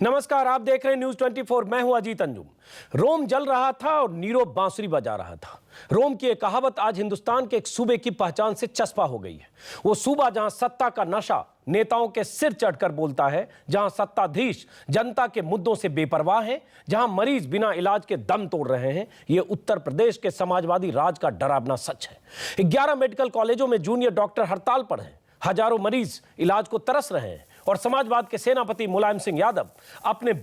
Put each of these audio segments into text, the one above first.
नमस्कार, आप देख रहे हैं न्यूज 24। मैं हूं अजीत अंजुम। रोम जल रहा था और नीरो बांसुरी बजा रहा था। रोम की एक कहावत आज हिंदुस्तान के एक सूबे की पहचान से चस्पा हो गई है। वो सूबा जहां सत्ता का नशा नेताओं के सिर चढ़कर बोलता है, जहां सत्ताधीश जनता के मुद्दों से बेपरवाह हैं, जहां मरीज बिना इलाज के दम तोड़ रहे हैं, ये उत्तर प्रदेश के समाजवादी राज का डरावना सच है। 11 मेडिकल कॉलेजों में जूनियर डॉक्टर हड़ताल पर हैं। हजारों मरीज इलाज को तरस रहे हैं और समाजवाद के सेनापति मुलायम सिंह यादव अपने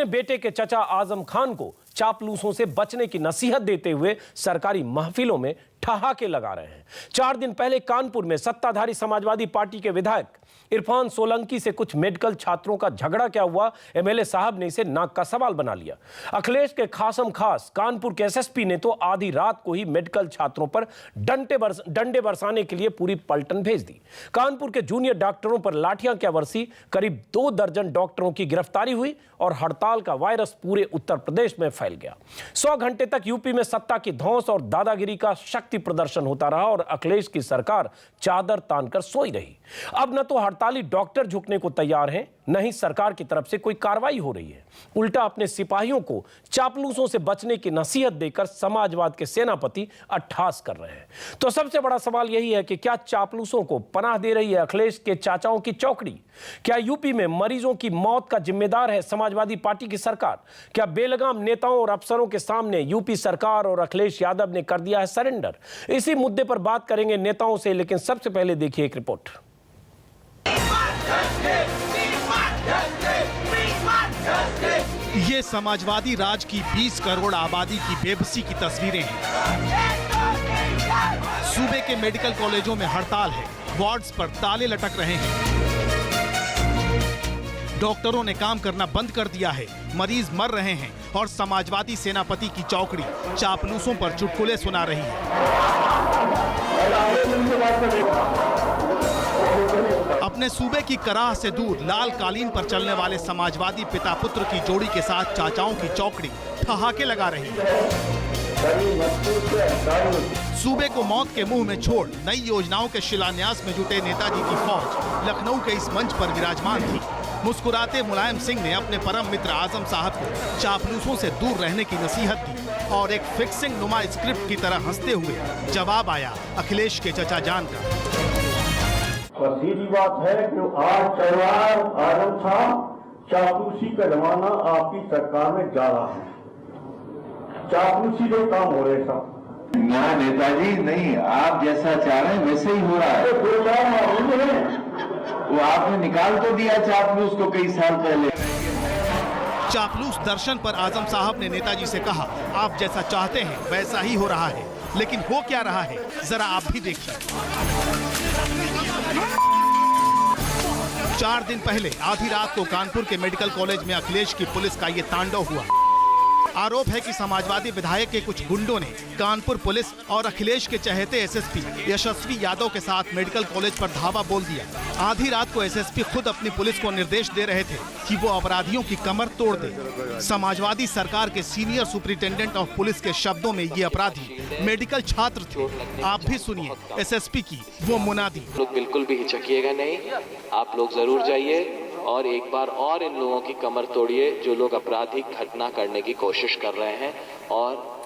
बेटे के चचा आजम खान को चापलूसों से बचने की नसीहत देते हुए सरकारी महफिलों में ठहाके लगा रहे हैं। 4 दिन पहले कानपुर में सत्ताधारी समाजवादी पार्टी के विधायक इरफान सोलंकी से कुछ मेडिकल छात्रों का झगड़ा क्या हुआ, एमएलए साहब ने इसे नाक का सवाल बना लिया। अखिलेश के खासम खास कानपुर के एसएसपी ने तो आधी रात को ही मेडिकल छात्रों पर डंडे बरसाने के लिए पूरी पलटन भेज दी। कानपुर के जूनियर डॉक्टरों पर लाठियां क्या बरसी, करीब 2 दर्जन डॉक्टरों की गिरफ्तारी हुई और हड़ताल का वायरस पूरे उत्तर प्रदेश में फैल गया। 100 घंटे तक यूपी में सत्ता की धौंस और दादागिरी का शक्ति प्रदर्शन होता रहा और अखिलेश की सरकार चादर तानकर सोई रही। अब न तो हड़ताली डॉक्टर झुकने को तैयार हैं, न ही सरकार की तरफ से कोई कार्रवाई हो रही है। उल्टा अपने सिपाहियों को चापलूसों से बचने की नसीहत देकर समाजवाद के सेनापति अट्ठास कर रहे हैं। तो सबसे बड़ा सवाल यही है कि क्या चापलूसों को पनाह दे रही है अखिलेश के चाचाओं की चौकड़ी? क्या यूपी में मरीजों की मौत का जिम्मेदार है समाजवादी पार्टी की सरकार? क्या बेलगाम नेताओं और अफसरों के सामने यूपी सरकार और अखिलेश यादव ने कर दिया है सरेंडर? इसी मुद्दे पर बात करेंगे नेताओं से, लेकिन सबसे पहले देखिए एक रिपोर्ट। ये समाजवादी राज की 20 करोड़ आबादी की बेबसी की तस्वीरें हैं। सूबे के मेडिकल कॉलेजों में हड़ताल है, वार्ड्स पर ताले लटक रहे हैं, डॉक्टरों ने काम करना बंद कर दिया है, मरीज मर रहे हैं और समाजवादी सेनापति की चौकड़ी चापलूसों पर चुटकुले सुना रही है। अपने सूबे की कराह से दूर लाल कालीन पर चलने वाले समाजवादी पिता पुत्र की जोड़ी के साथ चाचाओं की चौकड़ी ठहाके लगा रही है। सूबे को मौत के मुंह में छोड़ नई योजनाओं के शिलान्यास में जुटे नेताजी की फौज लखनऊ के इस मंच पर विराजमान थी। मुस्कुराते मुलायम सिंह ने अपने परम मित्र आजम साहब को चापलूसों से दूर रहने की नसीहत दी और एक फिक्सिंग नुमा स्क्रिप्ट की तरह हंसते हुए जवाब आया अखिलेश के चचा जान का। और सीधी बात है कि आज चरवार आजम साहब चापलूसी का जमाना आपकी सरकार में जा रहा है। चापलूसी जो काम हो रहे साहब ना नेताजी नहीं, आप जैसा चाह रहे हैं वैसे ही हो रहा है। वो आपने निकाल तो दिया चापलूस को कई साल पहले। चापलूस दर्शन पर आजम साहब ने नेताजी से कहा, आप जैसा चाहते हैं वैसा ही हो रहा है, लेकिन हो क्या रहा है जरा आप भी देखिए। 4 दिन पहले आधी रात को कानपुर के मेडिकल कॉलेज में अखिलेश की पुलिस का ये तांडव हुआ। आरोप है कि समाजवादी विधायक के कुछ गुंडों ने कानपुर पुलिस और अखिलेश के चहेते एसएसपी यशस्वी यादव के साथ मेडिकल कॉलेज पर धावा बोल दिया। आधी रात को एसएसपी खुद अपनी पुलिस को निर्देश दे रहे थे कि वो अपराधियों की कमर तोड़ दे। समाजवादी सरकार के सीनियर सुपरिटेंडेंट ऑफ पुलिस के शब्दों में ये अपराधी मेडिकल छात्र थे। आप भी सुनिए एसएसपी की वो मुनादी। लोग बिल्कुल भी हिचकिएगा नहीं, आप लोग जरूर जाइए और एक बार और इन लोगों की कमर तोड़िए जो लोग आपराधिक घटना करने की कोशिश कर रहे हैं और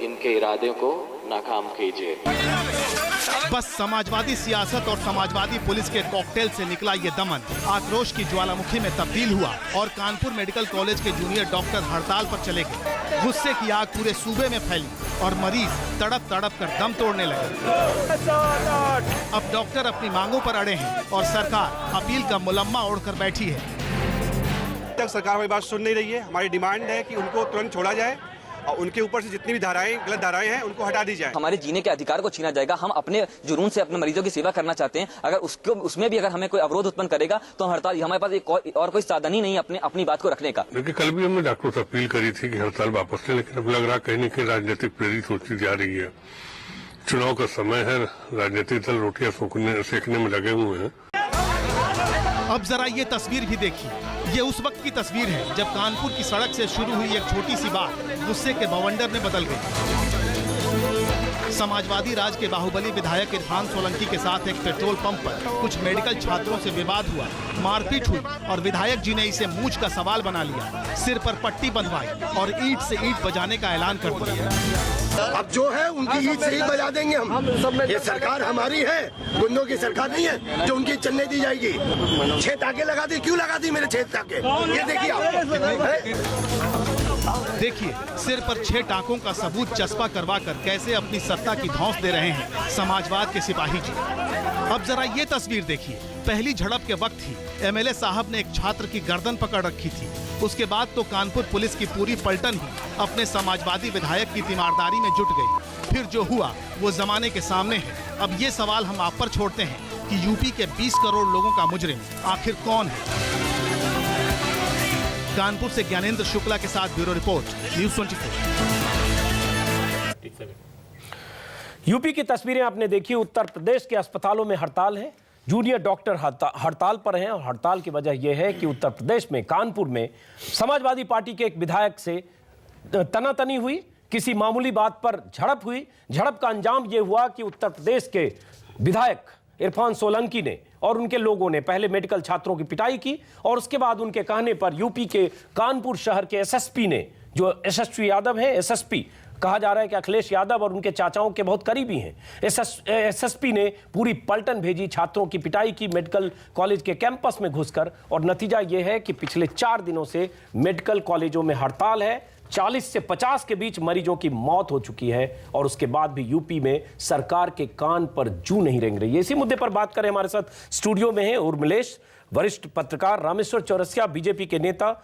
इनके इरादे को नाकाम कीजिए। बस समाजवादी सियासत और समाजवादी पुलिस के कॉकटेल से निकला ये दमन आक्रोश की ज्वालामुखी में तब्दील हुआ और कानपुर मेडिकल कॉलेज के जूनियर डॉक्टर हड़ताल पर चले गए। गुस्से की आग पूरे सूबे में फैली और मरीज तड़प तड़प कर दम तोड़ने लगे। अब डॉक्टर अपनी मांगों पर अड़े हैं और सरकार अपील का मुलम्मा ओढ़कर बैठी है। तक सरकार हमारी बात सुन नहीं रही है। हमारी डिमांड है कि उनको तुरंत छोड़ा जाए और उनके ऊपर से जितनी भी धाराएं गलत धाराएं हैं उनको हटा दी जाए। हमारे जीने के अधिकार को छीना जाएगा। हम अपने जुनून से अपने मरीजों की सेवा करना चाहते हैं। अगर उसमें भी अगर हमें कोई अवरोध उत्पन्न करेगा तो हड़ताल, हमारे पास एक और कोई साधन ही नहीं अपनी बात को रखने का। देखिए, कल भी हमने डॉक्टरों से अपील करी थी कि हड़ताल वापस लें, लेकिन अब लग रहा कहीं न कहीं राजनीतिक प्रेरित होती जा रही है। चुनाव का समय है, राजनीतिक दल रोटियां सेकने में लगे हुए हैं। अब जरा ये तस्वीर भी देखिए। ये उस वक्त की तस्वीर है जब कानपुर की सड़क से शुरू हुई एक छोटी सी बात गुस्से के बवंडर में बदल गई। समाजवादी राज के बाहुबली विधायक इरफान सोलंकी के साथ एक पेट्रोल पंप पर कुछ मेडिकल छात्रों से विवाद हुआ, मारपीट हुई और विधायक जी ने इसे मूंछ का सवाल बना लिया, सिर पर पट्टी बंधवाई और ईंट से ईंट बजाने का ऐलान कर दिया। अब जो है उनकी ईंट से ही बजा देंगे हम। ये सरकार हमारी है, गुंडों की सरकार नहीं है जो उनकी चलने दी जाएगी। 6 टाके लगा दी, क्यों लगा दी मेरे 6 टाके? ये देखिए आप। देखिए सिर पर 6 टाकों का सबूत चस्पा करवा कर कैसे अपनी सत्ता की धौंस दे रहे हैं समाजवाद के सिपाही जी। अब जरा ये तस्वीर देखिए। पहली झड़प के वक्त ही एमएलए साहब ने एक छात्र की गर्दन पकड़ रखी थी। उसके बाद तो कानपुर पुलिस की पूरी पलटन ही अपने समाजवादी विधायक की तीमारदारी में जुट गई। फिर जो हुआ वो जमाने के सामने है। अब ये सवाल हम आप पर छोड़ते हैं कि यूपी के 20 करोड़ लोगों का मुजरिम आखिर कौन है। कानपुर से ज्ञानेंद्र शुक्ला के साथ ब्यूरो रिपोर्ट, न्यूज़ 24। यूपी की तस्वीरें आपने देखी। उत्तर प्रदेश के अस्पतालों में हड़ताल है, जूनियर डॉक्टर हड़ताल पर हैं और हड़ताल की वजह यह है कि उत्तर प्रदेश में कानपुर में समाजवादी पार्टी के एक विधायक से तनातनी हुई, किसी मामूली बात पर झड़प हुई। झड़प का अंजाम यह हुआ कि उत्तर प्रदेश के विधायक इरफान सोलंकी ने और उनके लोगों ने पहले मेडिकल छात्रों की पिटाई की और उसके बाद उनके कहने पर यूपी के कानपुर शहर के एसएसपी ने, जो यशस्वी यादव हैं, एसएसपी कहा जा रहा है कि अखिलेश यादव और उनके चाचाओं के बहुत करीबी हैं, एसएसपी ने पूरी पलटन भेजी, छात्रों की पिटाई की मेडिकल कॉलेज के कैंपस में घुसकर। और नतीजा यह है कि पिछले 4 दिनों से मेडिकल कॉलेजों में हड़ताल है। 40 से 50 के बीच मरीजों की मौत हो चुकी है और उसके बाद भी यूपी में सरकार के कान पर जू नहीं रेंग रही है। इसी मुद्दे पर बात करें, हमारे साथ स्टूडियो में है उर्मिलेश, वरिष्ठ पत्रकार, रामेश्वर चौरसिया, बीजेपी के नेता,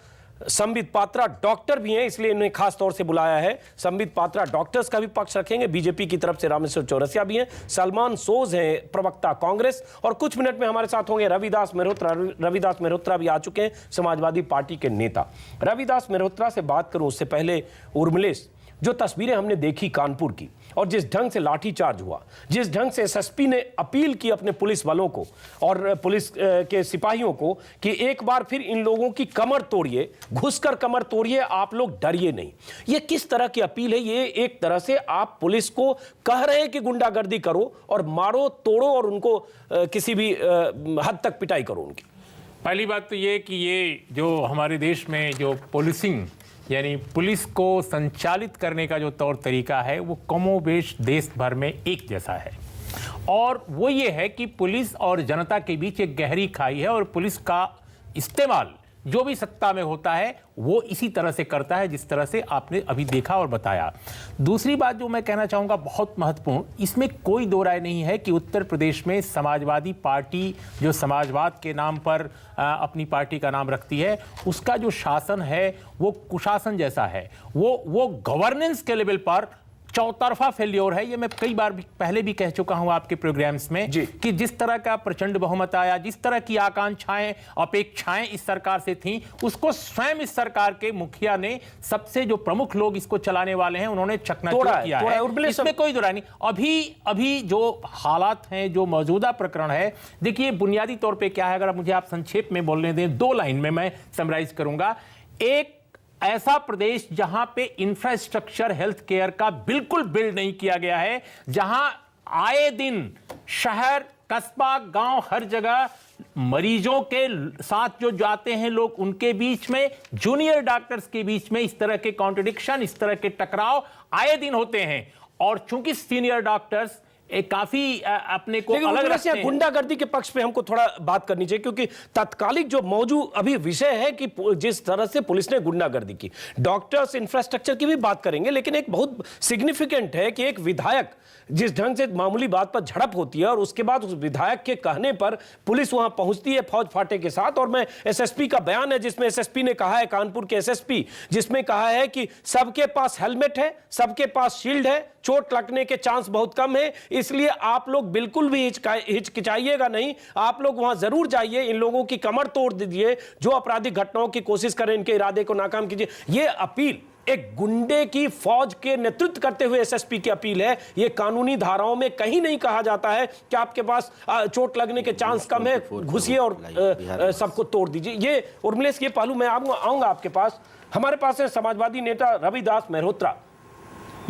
संबित पात्रा डॉक्टर भी हैं, इसलिए इन्हें खास तौर से बुलाया है। संबित पात्रा डॉक्टर्स का भी पक्ष रखेंगे, बीजेपी की तरफ से रामेश्वर चौरसिया भी हैं, सलमान सोज हैं प्रवक्ता कांग्रेस, और कुछ मिनट में हमारे साथ होंगे रविदास मेहरोत्रा। रविदास मेहरोत्रा भी आ चुके हैं, समाजवादी पार्टी के नेता। रविदास मेहरोत्रा से बात करूं उससे पहले उर्मिलेश, जो तस्वीरें हमने देखी कानपुर की और जिस ढंग से लाठीचार्ज हुआ, जिस ढंग से एसएसपी ने अपील की अपने पुलिस वालों को और पुलिस के सिपाहियों को कि एक बार फिर इन लोगों की कमर तोड़िए, घुसकर कमर तोड़िए, आप लोग डरिए नहीं, ये किस तरह की अपील है? ये एक तरह से आप पुलिस को कह रहे हैं कि गुंडागर्दी करो और मारो तोड़ो और उनको किसी भी हद तक पिटाई करो उनकी। पहली बात तो ये कि ये जो हमारे देश में जो पुलिसिंग यानी पुलिस को संचालित करने का जो तौर तरीका है वो कमोबेश देश भर में एक जैसा है, और वो ये है कि पुलिस और जनता के बीच एक गहरी खाई है और पुलिस का इस्तेमाल जो भी सत्ता में होता है वो इसी तरह से करता है जिस तरह से आपने अभी देखा और बताया। दूसरी बात जो मैं कहना चाहूँगा बहुत महत्वपूर्ण, इसमें कोई दो राय नहीं है कि उत्तर प्रदेश में समाजवादी पार्टी जो समाजवाद के नाम पर अपनी पार्टी का नाम रखती है, उसका जो शासन है वो कुशासन जैसा है, वो गवर्नेंस के लेवल पर चौतरफा फेल्योर है। ये मैं कई बार पहले भी कह चुका हूं आपके प्रोग्राम्स में कि जिस तरह का प्रचंड बहुमत आया, जिस तरह की आकांक्षाएं अपेक्षाएं इस सरकार से थीं, उसको स्वयं इस सरकार के मुखिया ने, सबसे जो प्रमुख लोग इसको चलाने वाले हैं, उन्होंने चकनाचूर किया है। इसमें कोई दो राय नहीं। अभी जो हालात हैं, जो मौजूदा प्रकरण है, देखिए बुनियादी तौर पर क्या है, अगर मुझे आप संक्षेप में बोलने दें, 2 लाइन में मैं समराइज करूंगा। एक ऐसा प्रदेश जहां पे इंफ्रास्ट्रक्चर हेल्थ केयर का बिल्कुल बिल्ड नहीं किया गया है, जहां आए दिन शहर, कस्बा, गांव, हर जगह मरीजों के साथ जो जाते हैं लोग, उनके बीच में, जूनियर डॉक्टर्स के बीच में इस तरह के कॉन्ट्रडिक्शन, इस तरह के टकराव आए दिन होते हैं। और चूंकि सीनियर डॉक्टर्स काफी अपने को अलग रखते हैं। गुंडागर्दी के पक्ष पे हमको थोड़ा बात करनी चाहिए, क्योंकि तत्कालिक जो मौजूद अभी विषय है कि जिस तरह से पुलिस ने गुंडागर्दी की, डॉक्टर्स, इंफ्रास्ट्रक्चर की भी बात करेंगे, लेकिन एक बहुत सिग्निफिकेंट है कि एक विधायक जिस ढंग से मामूली बात पर झड़प होती है और उसके बाद उस विधायक के कहने पर पुलिस वहां पहुंचती है फौज फाटे के साथ। और मैं एसएसपी का बयान है जिसमें एसएसपी ने कहा है, कानपुर के एसएसपी, जिसमें कहा है कि सबके पास हेलमेट है, सबके पास शील्ड है, चोट लगने के चांस बहुत कम है, इसलिए आप लोग बिल्कुल भी हिचकिचाइएगा नहीं, आप लोग वहां जरूर जाइए, इन लोगों की कमर तोड़ दीजिए, जो आपराधिक घटनाओं की कोशिश करें, इनके इरादे को नाकाम कीजिए। यह अपील एक गुंडे की फौज के नेतृत्व करते हुए एसएसपी की अपील है। यह कानूनी धाराओं में कहीं नहीं कहा जाता है कि आपके पास चोट लगने के चांस कम है, घुसिए और सबको तोड़ दीजिए। ये उर्मिलेश, ये पहलू मैं आऊंगा आपके पास। हमारे पास है समाजवादी नेता रविदास मेहरोत्रा।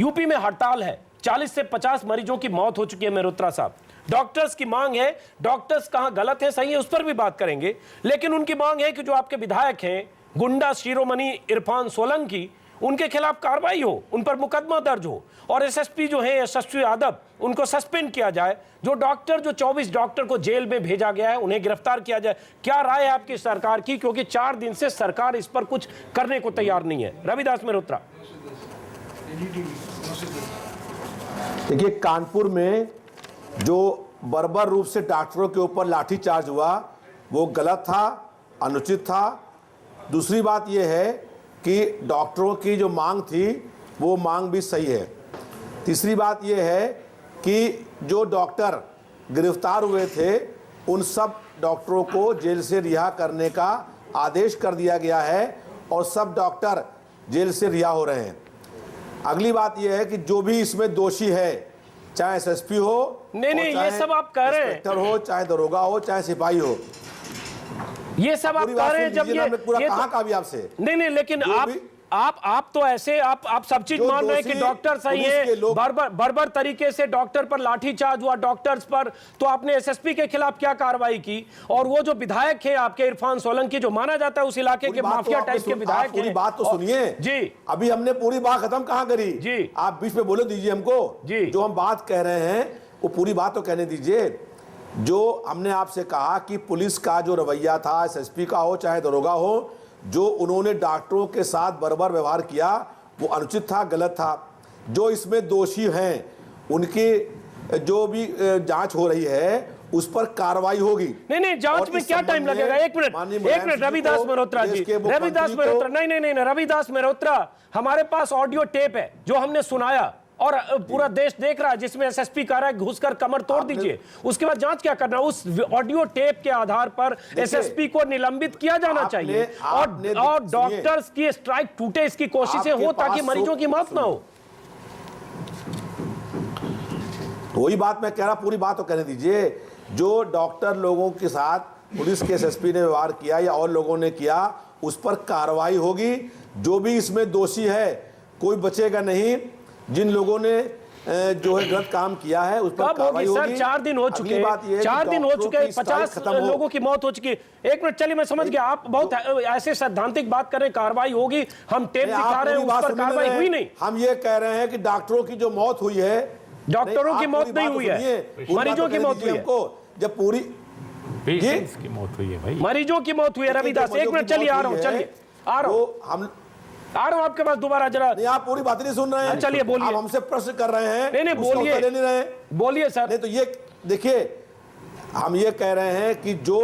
यूपी में हड़ताल है, 40 से 50 मरीजों की मौत हो चुकी है मेहरोत्रा साहब। डॉक्टर्स की मांग है, डॉक्टर्स कहां गलत है सही है उस पर भी बात करेंगे, लेकिन उनकी मांग है कि जो आपके विधायक हैं गुंडा शिरोमणि इरफान सोलंकी, उनके खिलाफ कार्रवाई हो, उन पर मुकदमा दर्ज हो और एसएसपी जो है यशस्वी यादव उनको सस्पेंड किया जाए। जो डॉक्टर, जो 24 डॉक्टर को जेल में भेजा गया है उन्हें गिरफ्तार किया जाए। क्या राय है आपकी सरकार की, क्योंकि 4 दिन से सरकार इस पर कुछ करने को तैयार नहीं है। रविदास मेहरोत्रा। देखिए, कानपुर में जो बर्बर रूप से डॉक्टरों के ऊपर लाठीचार्ज हुआ वो गलत था, अनुचित था। दूसरी बात यह है कि डॉक्टरों की जो मांग थी वो मांग भी सही है। तीसरी बात यह है कि जो डॉक्टर गिरफ्तार हुए थे उन सब डॉक्टरों को जेल से रिहा करने का आदेश कर दिया गया है और सब डॉक्टर जेल से रिहा हो रहे हैं। अगली बात यह है कि जो भी इसमें दोषी है, चाहे एसएसपी हो, नहीं ये सब आप कह रहे हैं, इंस्पेक्टर हो, चाहे दरोगा हो, चाहे सिपाही हो, ये सब आप कह रहे हैं। जब ये पूरा कहां का भी आपसे नहीं, लेकिन आप तो ऐसे आप सब चीज मान रहे हैं कि डॉक्टर सही है, बर्बर तरीके से डॉक्टर पर लाठीचार्ज हुआ, डॉक्टर्स पर, तो आपने एसएसपी के खिलाफ क्या कार्रवाई की? और वो जो विधायक है आपके इरफान सोलंकी, जो माना जाता है उस इलाके के माफिया टाइप के विधायक, पूरी बात तो सुनिए जी। अभी हमने पूरी बात खत्म कहां करी जी, आप बीच में बोले दीजिए हमको जी। जो हम बात कह रहे हैं वो पूरी बात तो कहने दीजिए। जो हमने आपसे कहा कि पुलिस का जो रवैया था, एसएसपी का हो चाहे दरोगा हो, जो उन्होंने डॉक्टरों के साथ बर्बर व्यवहार किया वो अनुचित था, गलत था। जो इसमें दोषी हैं उनकी जो भी जांच हो रही है उस पर कार्रवाई होगी। नहीं जांच में क्या टाइम लगेगा? एक मिनट रविदास मेहरोत्रा जी, रविदास मेहरोत्रा, नहीं रविदास मेहरोत्रा, हमारे पास ऑडियो टेप है जो हमने सुनाया और पूरा देश देख रहा है, जिसमें एसएसपी कह रहा है घुसकर कमर तोड़ दीजिए। उसके बाद जांच क्या करना? उस ऑडियो टेप के आधार पर एसएसपी को निलंबित किया जाना चाहिए और डॉक्टर्स की स्ट्राइक टूटे, इसकी कोशिशें हो ताकि मरीजों की मौत ना हो। वही बात मैं कह रहा, पूरी बात तो कहने दीजिए। जो डॉक्टर लोगों के साथ पुलिस के एसएसपी ने व्यवहार किया या और लोगों ने किया उस पर कार्रवाई होगी। जो भी इसमें दोषी है कोई बचेगा नहीं। जिन लोगों ने जो है गलत काम किया है उस पर कार्रवाई होगी। सर 4 दिन हो चुके हैं, 4 दिन हो चुके हैं, 50 लोगों की मौत हो चुकी है। एक मिनट चलिए, मैं समझ गया, आप बहुत ऐसे सैद्धांतिक बात कर रहे हैं, कार्रवाई होगी, हम टेप दिखा रहे हैं, उस पर कार्रवाई हुई नहीं। हम ये कह रहे हैं कि डॉक्टरों की जो मौत हुई है, डॉक्टरों की मौत नहीं हुई है, मरीजों की मौत हुई है। जब पूरी पेशेंट्स की मौत हुई है भाई, मरीजों की मौत हुई है। रविदास एक मिनट, चलिए आ रहा हूँ, चलिए आ रहा हूँ, आ रहा हूं आपके पास दोबारा जरा। नहीं, आप पूरी बात नहीं सुन रहे हैं। चलिए बोलिए, आप हमसे प्रश्न कर रहे हैं। नहीं बोलिए सर। नहीं तो ये देखिए, हम ये कह रहे हैं कि जो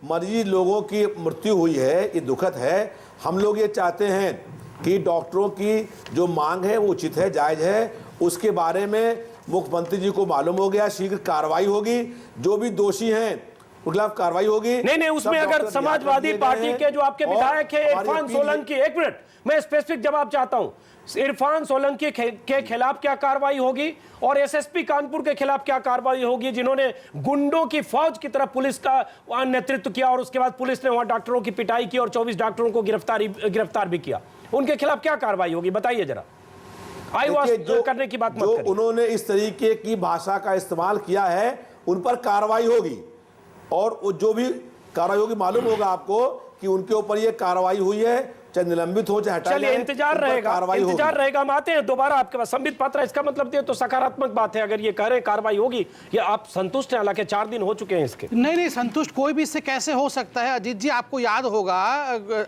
मरीज लोगों की मृत्यु हुई है ये दुखद है। हम लोग ये चाहते हैं कि डॉक्टरों की जो मांग है वो उचित है, जायज है। उसके बारे में मुख्यमंत्री जी को मालूम हो गया, शीघ्र कार्रवाई होगी। जो भी दोषी हैं उनके खिलाफ कार्रवाई होगी। नहीं उसमें अगर समाजवादी पार्टी के जो आपके विधायक है इरफान सोलंकी, एक मिनट मैं स्पेसिफिक जवाब चाहता हूं, इरफान सोलंकी के खिलाफ क्या कार्रवाई होगी और एसएसपी कानपुर के खिलाफ क्या कार्रवाई होगी, जिन्होंने गुंडों की फौज की तरह पुलिस का नेतृत्व किया और उसके बाद पुलिस ने वहां डॉक्टरों की पिटाई की और 24 डॉक्टरों को गिरफ्तार भी किया, उनके खिलाफ क्या कार्रवाई होगी बताइए जरा। आई वॉश करने की बात मत करिए। उन्होंने इस तरीके की भाषा का इस्तेमाल किया है उन पर कार्रवाई होगी और जो भी कार्रवाई होगी मालूम होगा आपको कि उनके ऊपर ये कार्रवाई हुई है, चाहे निलंबित हो चाहे हटाया जाए। चलिए इंतजार रहेगा, हम आते हैं दोबारा आपके पास। संबित पात्रा, इसका मतलब ये तो सकारात्मक बात है, अगर ये कह रहे कार्रवाई होगी, ये आप संतुष्ट हैं? हालांकि 4 दिन हो चुके हैं इसके। नहीं संतुष्ट कोई भी इससे कैसे हो सकता है। अजीत जी, आपको याद होगा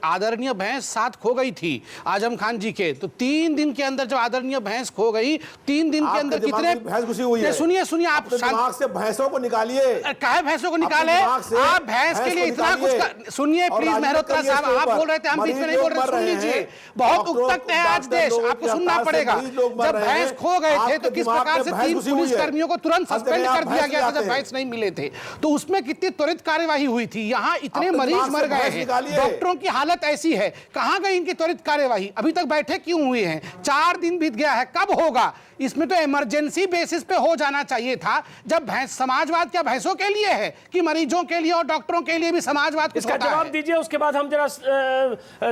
आदरणीय भैंस साथ खो गई थी आजम खान जी के, तो 3 दिन के अंदर जब आदरणीय भैंस खो गई, 3 दिन के अंदर कितने भैंस घुसी हुई है। सुनिए आप दिमाग से भैंसों को निकालिए। काहे भैंसों को निकाले? आप भैंस के लिए इतना कुछ सुनिए प्लीज मेहरोत्रा साहब, आप बोल रहे थे, हम बीच में नहीं बोल रहे, सुन लीजिए। बहुत उक्तक है आज देश, आपको सुनना पड़ेगा। जब भैंस खो गए थे तो किस प्रकार से 3 पुलिस कर्मियों को तुरंत सस्पेंड कर दिया गया था जब भैंस नहीं मिले थे, तो उसमें कितनी त्वरित कार्यवाही हुई थी। यहाँ इतने मरीज मर गए हैं, डॉक्टरों की हालत ऐसी है, कहां गई इनकी त्वरित कार्यवाही? अभी तक बैठे क्यों हुए हैं? 4 दिन बीत गया है, कब होगा? इसमें तो इमरजेंसी बेसिस पे हो जाना चाहिए था। जब भैंस, समाजवाद क्या भैंसों के लिए है कि मरीजों के लिए और डॉक्टरों के लिए भी समाजवाद? इसका जवाब दीजिए, उसके बाद हम जरा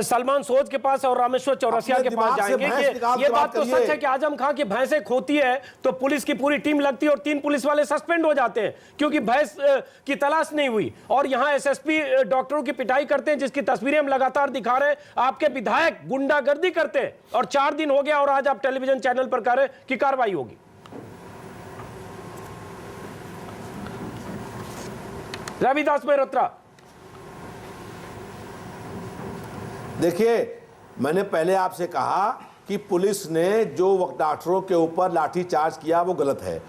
सलमान सलमान सोज के पास और रामेश्वर चौरसिया के पास जाएंगे कि ये बात तो सच है कि आजम खां की भैंसें खोती है तो पुलिस की पूरी टीम लगती है और 3 पुलिस वाले सस्पेंड हो जाते हैं क्योंकि भैंस की तलाश नहीं हुई, और यहां एसएसपी डॉक्टरों की पिटाई करते हैं जिसकी तस्वीरें हम लगातार दिखा रहे हैं। आपके विधायक गुंडागर्दी करते हैं और 4 दिन हो गया और आज आप टेलीविजन चैनल पर कह रहे हैं कि कार्रवाई होगी। रविदास मेहरोत्रा, देखिए, मैंने पहले आपसे कहा कि पुलिस ने जो डॉक्टरों के ऊपर लाठीचार्ज किया वो गलत है।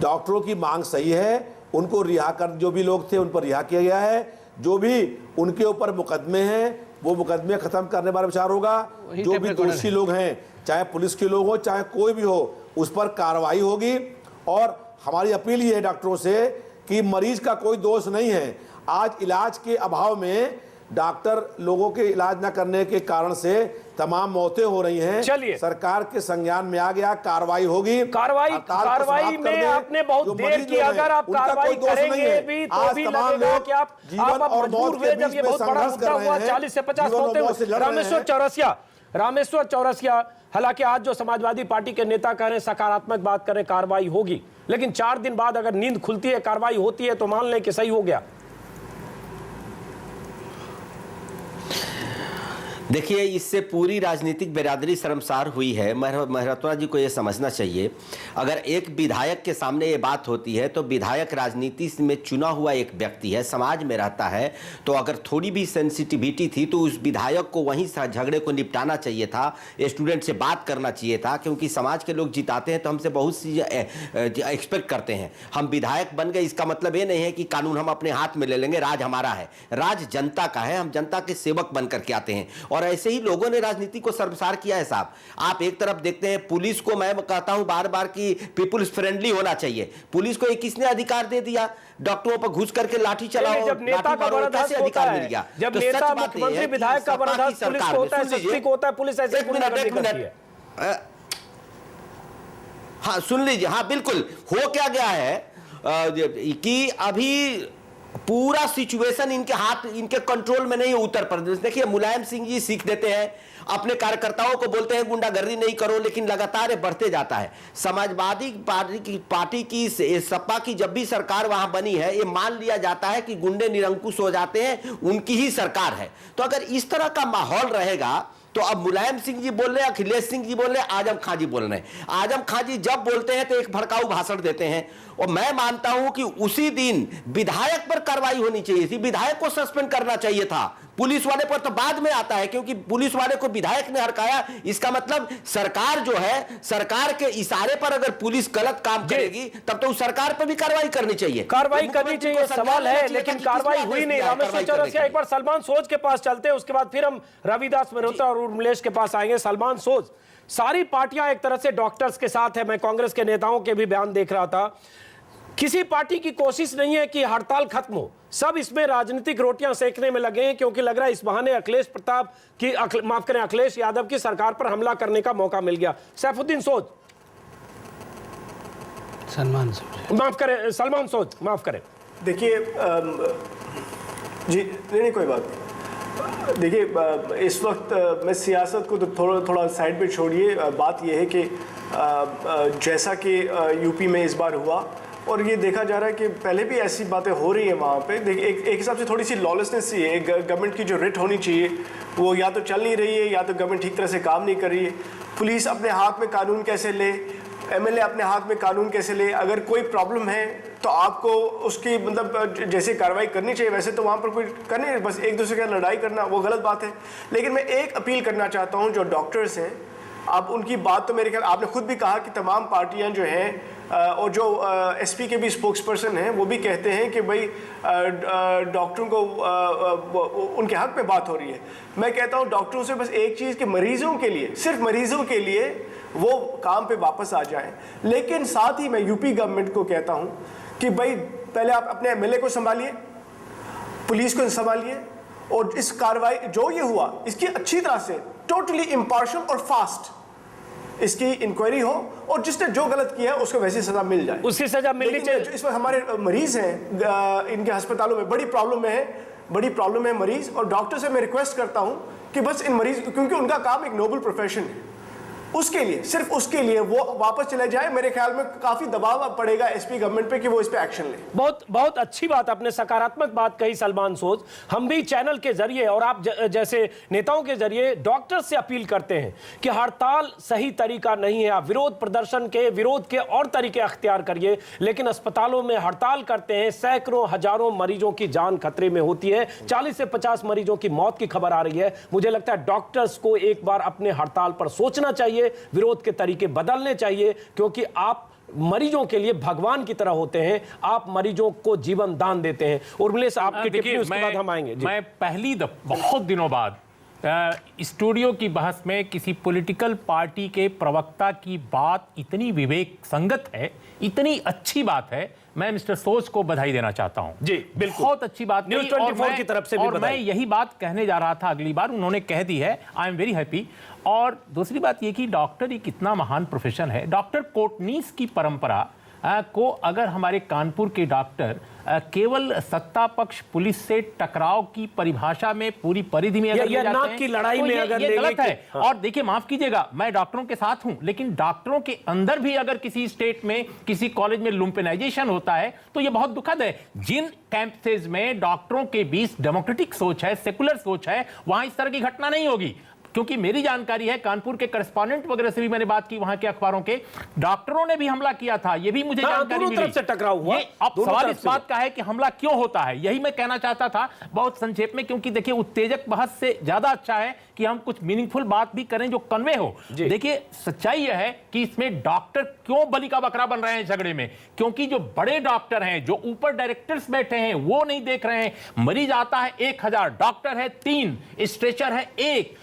डॉक्टरों की मांग सही है, उनको रिहा कर, जो भी लोग थे उन पर रिहा किया गया है। जो भी उनके ऊपर मुकदमे हैं वो मुकदमे खत्म करने वाला विचार होगा। जो भी दोषी लोग हैं, चाहे पुलिस के लोग हो चाहे कोई भी हो, उस पर कार्रवाई होगी। और हमारी अपील ये है डॉक्टरों से कि मरीज का कोई दोष नहीं है। आज इलाज के अभाव में डॉक्टर लोगों के इलाज न करने के कारण से तमाम मौतें हो रही हैं। चलिए, सरकार के संज्ञान में आ गया, कार्रवाई होगी। कार्रवाई में आपने बहुत देर की, अगर आप कार्रवाई करेंगे भी तो भी लगेगा कि आप मजबूर हुए। जब ये बहुत बड़ा मुद्दा हुआ, 40 से 50 मौतें। रामेश्वर चौरसिया, हालांकि आज जो समाजवादी पार्टी के नेता कह रहे हैं सकारात्मक बात करें, कार्रवाई होगी, लेकिन 4 दिन बाद अगर नींद खुलती है, कार्रवाई होती है तो मान लें कि सही हो गया। देखिए, इससे पूरी राजनीतिक बिरादरी शर्मसार हुई है। मेहरोत्रा जी को ये समझना चाहिए, अगर एक विधायक के सामने ये बात होती है तो विधायक राजनीति में चुना हुआ एक व्यक्ति है, समाज में रहता है, तो अगर थोड़ी भी सेंसिटिविटी थी तो उस विधायक को वहीं झगड़े को निपटाना चाहिए था, स्टूडेंट से बात करना चाहिए था। क्योंकि समाज के लोग जिताते हैं तो हमसे बहुत सी एक्सपेक्ट करते हैं। हम विधायक बन गए इसका मतलब ये नहीं है कि कानून हम अपने हाथ में ले लेंगे, राज हमारा है, राज जनता का है, हम जनता के सेवक बन करके आते हैं। और ऐसे ही लोगों ने राजनीति को शर्मसार किया है साहब। आप एक तरफ देखते हैं पुलिस को, मैं कहता हूं बार बार कि पीपुल्स फ्रेंडली होना चाहिए। पुलिस को किसने अधिकार दे दिया डॉक्टरों पर घुस करके लाठी चलाओ? जब नेता का बर्दाश्त अधिकार मिल गया, जब नेता मुख्यमंत्री विधायक का बर्दाश्त पुलिस को होता है, एसपी को होता है, पुलिस ऐसे करती है। हाँ सुन लीजिए, हाँ बिल्कुल, हो क्या गया है कि अभी पूरा सिचुएशन इनके हाथ, इनके कंट्रोल में नहीं है। उत्तर प्रदेश देखिए, मुलायम सिंह जी सीख देते हैं, अपने कार्यकर्ताओं को बोलते हैं गुंडागर्दी नहीं करो, लेकिन लगातार बढ़ते जाता है। समाजवादी पार्टी की सपा की जब भी सरकार वहां बनी है, ये मान लिया जाता है कि गुंडे निरंकुश हो जाते हैं, उनकी ही सरकार है। तो अगर इस तरह का माहौल रहेगा तो अब मुलायम सिंह जी बोल रहे हैं, अखिलेश सिंह जी बोल रहे हैं, आजम खां जी बोल रहे हैं। आजम खां जी जब बोलते हैं तो एक भड़काऊ भाषण देते हैं, और मैं मानता हूं कि उसी दिन विधायक पर कार्रवाई होनी चाहिए थी, विधायक को सस्पेंड करना चाहिए था। पुलिस वाले पर तो बाद में आता है, क्योंकि पुलिस वाले को विधायक ने हड़काया। इसका मतलब सरकार जो है, सरकार के इशारे पर अगर पुलिस गलत काम करेगी तब तो उस सरकार पर भी कार्रवाई करनी चाहिए, कार्रवाई करनी चाहिए। सवाल है, लेकिन कार्रवाई हुई नहीं। रामेश्वर चौरसिया, एक बार सलमान सोज के पास चलते हैं, उसके बाद फिर हम रविदास मेहरोत्रा और उर्मिलेश के पास आएंगे। सलमान सोज, सारी पार्टियां एक तरह से डॉक्टर्स के साथ है, मैं कांग्रेस के नेताओं के भी बयान देख रहा था, किसी पार्टी की कोशिश नहीं है कि हड़ताल खत्म हो, सब इसमें राजनीतिक रोटियां सेकने में लगे हैं, क्योंकि लग रहा है इस बहाने अखिलेश यादव की सरकार पर हमला करने का मौका मिल गया। सैफुद्दीन सोज, सलमान सोज माफ करें। देखिए जी, नहीं कोई बात नहीं। देखिए, इस वक्त मैं सियासत को तो थोड़ा साइड पे छोड़िए। बात यह है कि जैसा कि यूपी में इस बार हुआ, और ये देखा जा रहा है कि पहले भी ऐसी बातें हो रही हैं वहाँ पे। देखिए, एक हिसाब से थोड़ी सी लॉलेसनेस ही है। गवर्नमेंट की जो रिट होनी चाहिए वो या तो चल नहीं रही है, या तो गवर्नमेंट ठीक तरह से काम नहीं कर रही है। पुलिस अपने हाथ में कानून कैसे ले, एमएलए अपने हाथ में कानून कैसे ले? अगर कोई प्रॉब्लम है तो आपको उसकी मतलब जैसे कार्रवाई करनी चाहिए, वैसे तो वहाँ पर कोई करनी है, बस एक दूसरे के लड़ाई करना वो गलत बात है। लेकिन मैं एक अपील करना चाहता हूँ, जो डॉक्टर्स हैं, आप उनकी बात तो मेरे ख्याल आपने खुद भी कहा कि तमाम पार्टियां जो हैं और जो एसपी के भी स्पोक्स पर्सन हैं वो भी कहते हैं कि भाई डॉक्टरों को उनके हक में बात हो रही है। मैं कहता हूं डॉक्टरों से बस एक चीज़ कि मरीजों के लिए, सिर्फ मरीजों के लिए वो काम पे वापस आ जाएं। लेकिन साथ ही मैं यूपी गवर्नमेंट को कहता हूं कि भाई पहले आप अपने एमएलए को संभालिए, पुलिस को संभालिए, और इस कार्रवाई जो ये हुआ इसकी अच्छी तरह से टोटली इम्पार्शियल और फास्ट इसकी इंक्वायरी हो, और जिसने जो गलत किया है उसको वैसी सजा मिल जाए, उसकी सजा मिलनी चाहिए। इस वक्त हमारे मरीज हैं इनके अस्पतालों में बड़ी प्रॉब्लम है मरीज, और डॉक्टर से मैं रिक्वेस्ट करता हूं कि बस इन मरीज, क्योंकि उनका काम एक नोबल प्रोफेशन है, उसके लिए, सिर्फ उसके लिए वो वापस चले जाए, मेरे ख्याल में काफी दबाव पड़ेगा एसपी गवर्नमेंट पे कि वो इस पे एक्शन ले। बहुत अच्छी बात, आपने सकारात्मक बात कही सलमान सोज। हम भी चैनल के जरिए और आप जैसे नेताओं के जरिए डॉक्टर से अपील करते हैं कि हड़ताल सही तरीका नहीं है। आप विरोध प्रदर्शन के, विरोध के और तरीके अख्तियार करिए, लेकिन अस्पतालों में हड़ताल करते हैं, सैकड़ों हजारों मरीजों की जान खतरे में होती है, 40 से 50 मरीजों की मौत की खबर आ रही है। मुझे लगता है डॉक्टर्स को एक बार अपने हड़ताल पर सोचना चाहिए, विरोध के तरीके बदलने चाहिए, क्योंकि आप मरीजों के लिए भगवान की तरह होते हैं, आप मरीजों को जीवन दान देते हैं। उर्मिलेश, आपकी टिप्पणी उसके बाद हम आएंगे। मैं पहली दफा बहुत दिनों बाद स्टूडियो की बहस में किसी पॉलिटिकल पार्टी के प्रवक्ता की बात इतनी विवेक संगत है, इतनी अच्छी बात है, मैं मिस्टर सोच को बधाई देना चाहता हूं। जी बिल्कुल, बहुत अच्छी बात न्यूज़ 24 की तरफ से भी और मैं यही बात कहने जा रहा था, अगली बार उन्होंने कह दी है, आई एम वेरी हैप्पी। और दूसरी बात यह कि डॉक्टर एक इतना महान प्रोफेशन है, डॉक्टर कोटनीस की परंपरा को अगर हमारे कानपुर के डॉक्टर केवल सत्ता पक्ष पुलिस से टकराव की परिभाषा में पूरी परिधि में अगर ले जाते हैं, की लड़ाई में अगर ये गलत है। हाँ। और देखिए, माफ कीजिएगा, मैं डॉक्टरों के साथ हूं, लेकिन डॉक्टरों के अंदर भी अगर किसी स्टेट में, किसी कॉलेज में लुम्पेनाइजेशन होता है तो ये बहुत दुखद है। जिन कैंपसेज में डॉक्टरों के बीच डेमोक्रेटिक सोच है, सेकुलर सोच है, वहां इस तरह की घटना नहीं होगी। क्योंकि मेरी जानकारी है, कानपुर के करस्पॉन्डेंट वगैरह से भी मैंने बात की, वहां के अखबारों के डॉक्टरों ने भी हमला किया था, यह भी मुझे जानकारी मिली। तरफ से टकराव हुआ। अब सवाल इस बात का है कि हमला क्यों होता है, यही मैं कहना चाहता था बहुत संक्षेप में, क्योंकि देखिए उत्तेजक बहस से ज्यादा अच्छा है कि हम कुछ मीनिंगफुल बात भी करें जो कन्वे हो। देखिए, सच्चाई यह है कि इसमें डॉक्टर क्यों बलि का बकरा बन रहे हैं झगड़े में, क्योंकि जो बड़े डॉक्टर हैं, जो ऊपर डायरेक्टर्स बैठे हैं, वो नहीं देख रहे हैं। मरीज आता है 1000, डॉक्टर है 3, स्ट्रेचर है 1,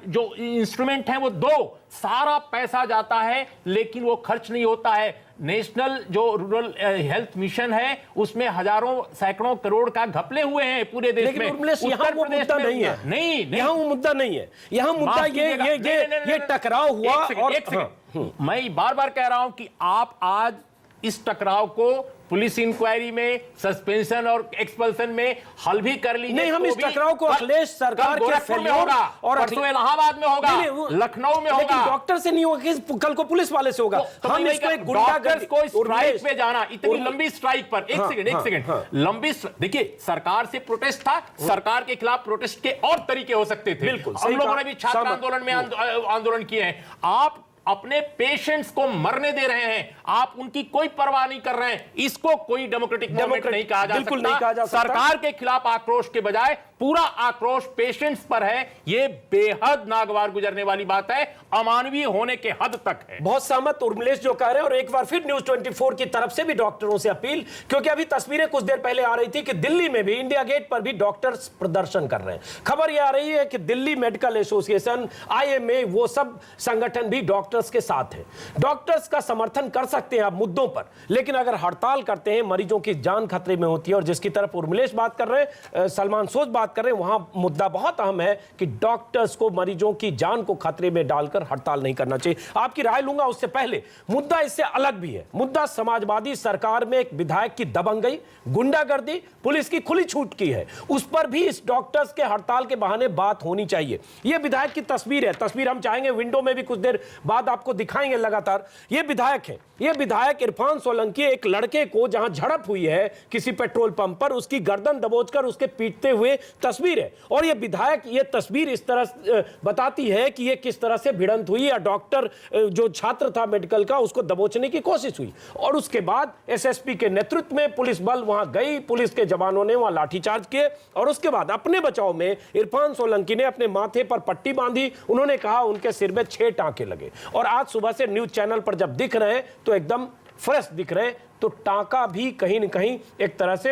जो इंस्ट्रूमेंट है वो 2, सारा पैसा जाता है लेकिन वो खर्च नहीं होता है। नेशनल जो रूरल हेल्थ मिशन है उसमें हजारों सैकड़ों करोड़ का घपले हुए हैं पूरे देश में। यहाँ वो मुद्दा नहीं है, नहीं यहाँ वो मुद्दा नहीं है, यहाँ मुद्दा ये टकराव हुआ। और मैं बार बार कह रहा हूं कि आप आज इस टकराव को पुलिस इंक्वायरी में, सस्पेंशन और एक्सपल्सन में हल भी कर लीजिए। नहीं, हम इस टकराव को अखिलेश सरकार के फेल्योर और इलाहाबाद में होगा, लखनऊ में होगा, डॉक्टर से नहीं होगा, कल को पुलिस वाले से होगा। हम इसको एक गुंडागर्दी को स्ट्राइक पे जाना, इतनी लंबी स्ट्राइक पर, एक सेकंड, लंबी, देखिए सरकार से प्रोटेस्ट था, सरकार के खिलाफ प्रोटेस्ट के और तरीके हो सकते थे। बिल्कुल, हम लोगों ने भी छात्र आंदोलन में आंदोलन किए हैं। आप अपने पेशेंट्स को मरने दे रहे हैं, आप उनकी कोई परवाह नहीं कर रहे हैं। इसको कोई डेमोक्रेटिक मूवमेंट नहीं कहा जा सकता। नहीं कहा जा सकता। सरकार के खिलाफ आक्रोश के बजाय पूरा आक्रोश पेशेंट्स पर है। यह बेहद नागवार गुजरने वाली बात है, अमानवीय होने के हद तक है। बहुत सहमत उर्मिलेश जो कह रहे हैं। और एक बार फिर न्यूज़ 24 की तरफ से भी डॉक्टरों से अपील, क्योंकि अभी तस्वीरें कुछ देर पहले आ रही थी कि दिल्ली में भी, इंडिया गेट पर भी डॉक्टर्स प्रदर्शन कर रहे हैं। खबर यह आ रही है कि दिल्ली मेडिकल एसोसिएशन, IMA, वो सब संगठन भी डॉक्टर्स के साथ हैं। डॉक्टर्स का समर्थन कर सकते हैं आप मुद्दों पर, लेकिन अगर हड़ताल करते हैं, मरीजों की जान खतरे में होती है। और जिसकी तरफ उर्मिलेश बात कर रहे हैं, सलमान सोच बात कर रहे हैं, वहां मुद्दा बहुत अहम है कि डॉक्टर्स को मरीजों की जान को खतरे में डालकर हड़ताल नहीं करना चाहिए। आपकी राय लूंगा, उससे पहले मुद्दा इससे अलग भी है। मुद्दा समाजवादी सरकार में एक विधायक की दबंगई, गुंडागर्दी, पुलिस की खुली छूट की है। उस पर भी इस डॉक्टर्स के हड़ताल के बहाने बात होनी चाहिए। यह विधायक की तस्वीर है, तस्वीर हम चाहेंगे विंडो में भी कुछ देर बाद आपको दिखाएंगे लगातार। ये विधायक है, ये विधायक इरफान सोलंकी एक लड़के को, जहां झड़प हुई है किसी पेट्रोल पंप पर, उसकी गर्दन दबोचकर उसके पीटते हुए तस्वीर है। और ये विधायक, ये तस्वीर इस तरह बताती है कि ये किस तरह से भिड़ंत हुई, या डॉक्टर जो छात्र था मेडिकल का, उसको दबोचने की कोशिश हुई। और उसके बाद SSP के नेतृत्व में पुलिस बल वहां गई, पुलिस के जवानों ने वहां लाठीचार्ज किए। और उसके बाद अपने बचाव में इरफान सोलंकी ने अपने माथे पर पट्टी बांधी। उन्होंने कहा उनके सिर में 6 टांके लगे। और आज सुबह से न्यूज चैनल पर जब दिख रहे हैं तो एकदम फ्रेश दिख रहे हैं। तो टांका भी कहीं न कहीं एक तरह से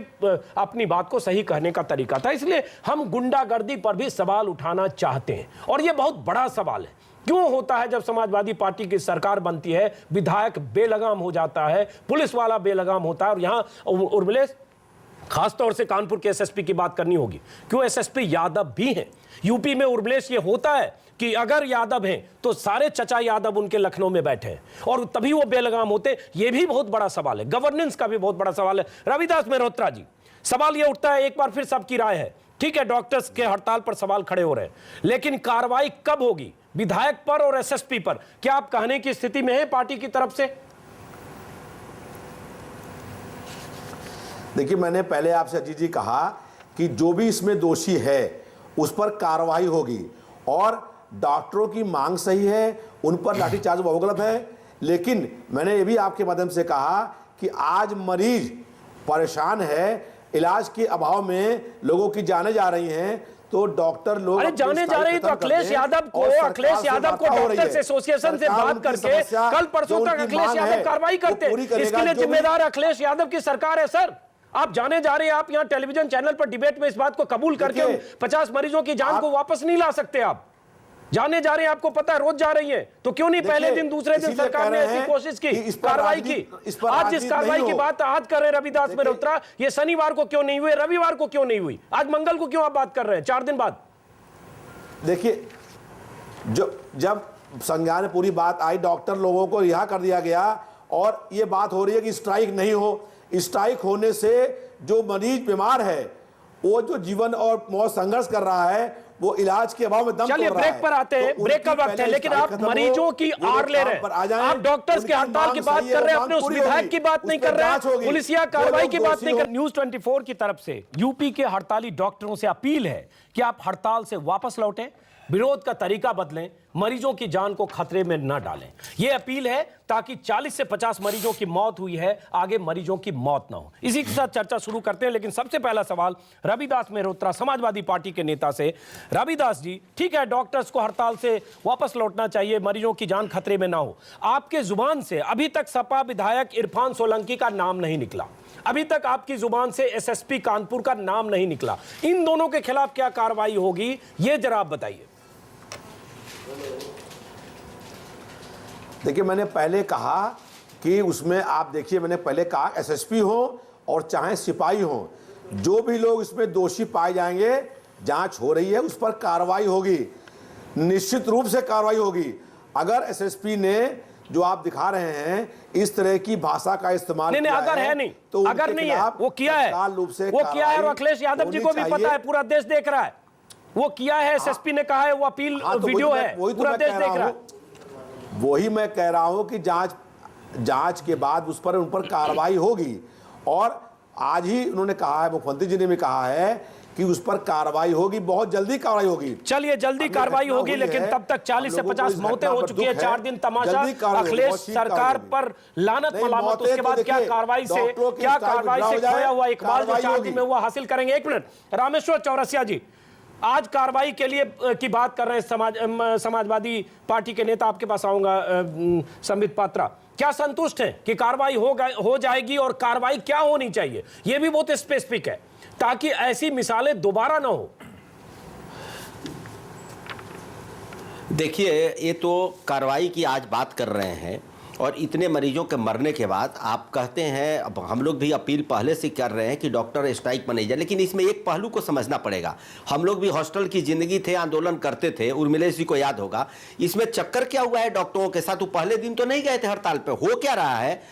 अपनी बात को सही कहने का तरीका था। इसलिए हम गुंडागर्दी पर भी सवाल उठाना चाहते हैं, और यह बहुत बड़ा सवाल है। क्यों होता है जब समाजवादी पार्टी की सरकार बनती है, विधायक बेलगाम हो जाता है, पुलिस वाला बेलगाम होता है। और यहां उर्मिलेश, खासतौर से कानपुर के SSP की बात करनी होगी, क्यों SSP यादव भी हैं। यूपी में उर्मिलेश ये होता है कि अगर यादव हैं तो सारे चचा यादव उनके लखनऊ में बैठे हैं, और तभी वो बेलगाम होते। ये भी बहुत बड़ा सवाल है, गवर्नेंस का भी बहुत बड़ा सवाल है। रविदास मेहरोत्रा जी, सवाल यह उठता है, एक बार फिर सबकी राय है, ठीक है डॉक्टर्स के हड़ताल पर सवाल खड़े हो रहे हैं, लेकिन कार्रवाई कब होगी विधायक पर और एसएसपी पर? क्या आप कहने की स्थिति में हैं पार्टी की तरफ से? देखिए, मैंने पहले आपसे अजीत जी कहा कि जो भी इसमें दोषी है उस पर कार्रवाई होगी, और डॉक्टरों की मांग सही है, उन पर लाठीचार्ज वो गलत है। लेकिन मैंने ये भी आपके माध्यम से कहा कि आज मरीज परेशान है, इलाज के अभाव में लोगों की जाने जा रही हैं, तो डॉक्टर लोग अरे जाने जा रही, तो अखिलेश यादव को डॉक्टर्स एसोसिएशन से बात करके कल परसों तक अखिलेश यादव कार्रवाई करते, इसके लिए जिम्मेदार अखिलेश यादव की सरकार है। सर आप जाने जा रहे हैं, आप यहां टेलीविजन चैनल पर डिबेट में इस बात को कबूल करके 50 मरीजों की जान को वापस नहीं ला सकते। आप जाने जा रहे हैं, आपको पता है रोज जा रही है, तो क्यों नहीं पहले दिन दूसरे दिन सरकार ने ऐसी कोशिश की, कार्रवाई की? आज जिस कार्रवाई की बात आज कर रहे हैं रविदास मेहरोत्रा, ये शनिवार को क्यों नहीं हुई, रविवार को क्यों नहीं हुई, आज मंगल को क्यों आप बात कर रहे हैं 4 दिन बाद? देखिए, जब संज्ञान में पूरी बात आई, डॉक्टर लोगों को रिहा कर दिया गया, और ये बात हो रही है कि स्ट्राइक नहीं हो। स्ट्राइक होने से जो मरीज बीमार है, वो जो जीवन और मौत संघर्ष कर रहा है, वो इलाज के अभाव में दम तोड़ रहा है। ब्रेक पर आते हैं, तो ब्रेक का वक्त है, लेकिन आप मरीजों की आड़ ले रहे हैं, आप डॉक्टर्स के हड़ताल की बात कर रहे हैं, अपने उस विधायक की बात नहीं कर रहे हैं, पुलिसिया कार्रवाई की बात नहीं कर रहे। न्यूज़ 24 की तरफ से यूपी के हड़ताली डॉक्टरों से अपील है कि आप हड़ताल से वापस लौटें, विरोध का तरीका बदलें, मरीजों की जान को खतरे में न डालें। यह अपील है ताकि 40 से 50 मरीजों की मौत हुई है, आगे मरीजों की मौत ना हो। इसी के साथ चर्चा शुरू करते हैं, लेकिन सबसे पहला सवाल रविदास मेहरोत्रा समाजवादी पार्टी के नेता से। रविदास जी, ठीक है डॉक्टर्स को हड़ताल से वापस लौटना चाहिए, मरीजों की जान खतरे में ना हो, आपके जुबान से अभी तक सपा विधायक इरफान सोलंकी का नाम नहीं निकला, अभी तक आपकी जुबान से एसएसपी कानपुर का नाम नहीं निकला, इन दोनों के खिलाफ क्या कार्रवाई होगी ये जरा आप बताइए। देखिए, मैंने पहले कहा कि उसमें आप देखिए, मैंने पहले कहा एसएसपी हो और चाहे सिपाही हो, जो भी लोग इसमें दोषी पाए जाएंगे, जांच हो रही है, उस पर कार्रवाई होगी, निश्चित रूप से कार्रवाई होगी। अगर एसएसपी ने जो आप दिखा रहे हैं इस तरह की भाषा का इस्तेमाल नहीं, अगर है नहीं, तो अगर नहीं है, वो किया है, वो किया है, और अखिलेश यादव जी को भी पता है, पूरा देश देख रहा है, वो किया है, एसएसपी ने कहा है, वो अपील वीडियो है, पूरा देश देख रहा है। वही मैं कह रहा हूं कि जांच के बाद उस पर उन पर कार्रवाई होगी, और आज ही उन्होंने कहा है, मुख्यमंत्री जी ने भी कहा है कि उस पर कार्रवाई होगी, बहुत जल्दी कार्रवाई होगी। चलिए जल्दी कार्रवाई होगी, लेकिन तब तक 40 से 50 मौतें हो चुकी है, 4 दिन तमाशा, अखिलेश सरकार पर लानत मलामत, उसके बाद क्या कार्रवाई से खोया हुआ इकबाल जो 4 दिन में हुआ हासिल करेंगे। 1 मिनट, रामेश्वर चौरसिया जी, आज कार्रवाई के लिए की बात कर रहे हैं समाजवादी पार्टी के नेता, आपके पास आऊंगा संबित पात्रा, क्या संतुष्ट हैं कि कार्रवाई हो जाएगी, और कार्रवाई क्या होनी चाहिए यह भी बहुत स्पेसिफिक है, ताकि ऐसी मिसालें दोबारा ना हो? देखिए, ये तो कार्रवाई की आज बात कर रहे हैं, और इतने मरीजों के मरने के बाद आप कहते हैं, अब हम लोग भी अपील पहले से कर रहे हैं कि डॉक्टर स्ट्राइक पर नहीं जाए, लेकिन इसमें एक पहलू को समझना पड़ेगा। हम लोग भी हॉस्टल की जिंदगी थे, आंदोलन करते थे, उर्मिलेश जी को याद होगा। इसमें चक्कर क्या हुआ है डॉक्टरों के साथ, वो पहले दिन तो नहीं गए थे हड़ताल पे। हो क्या रहा है,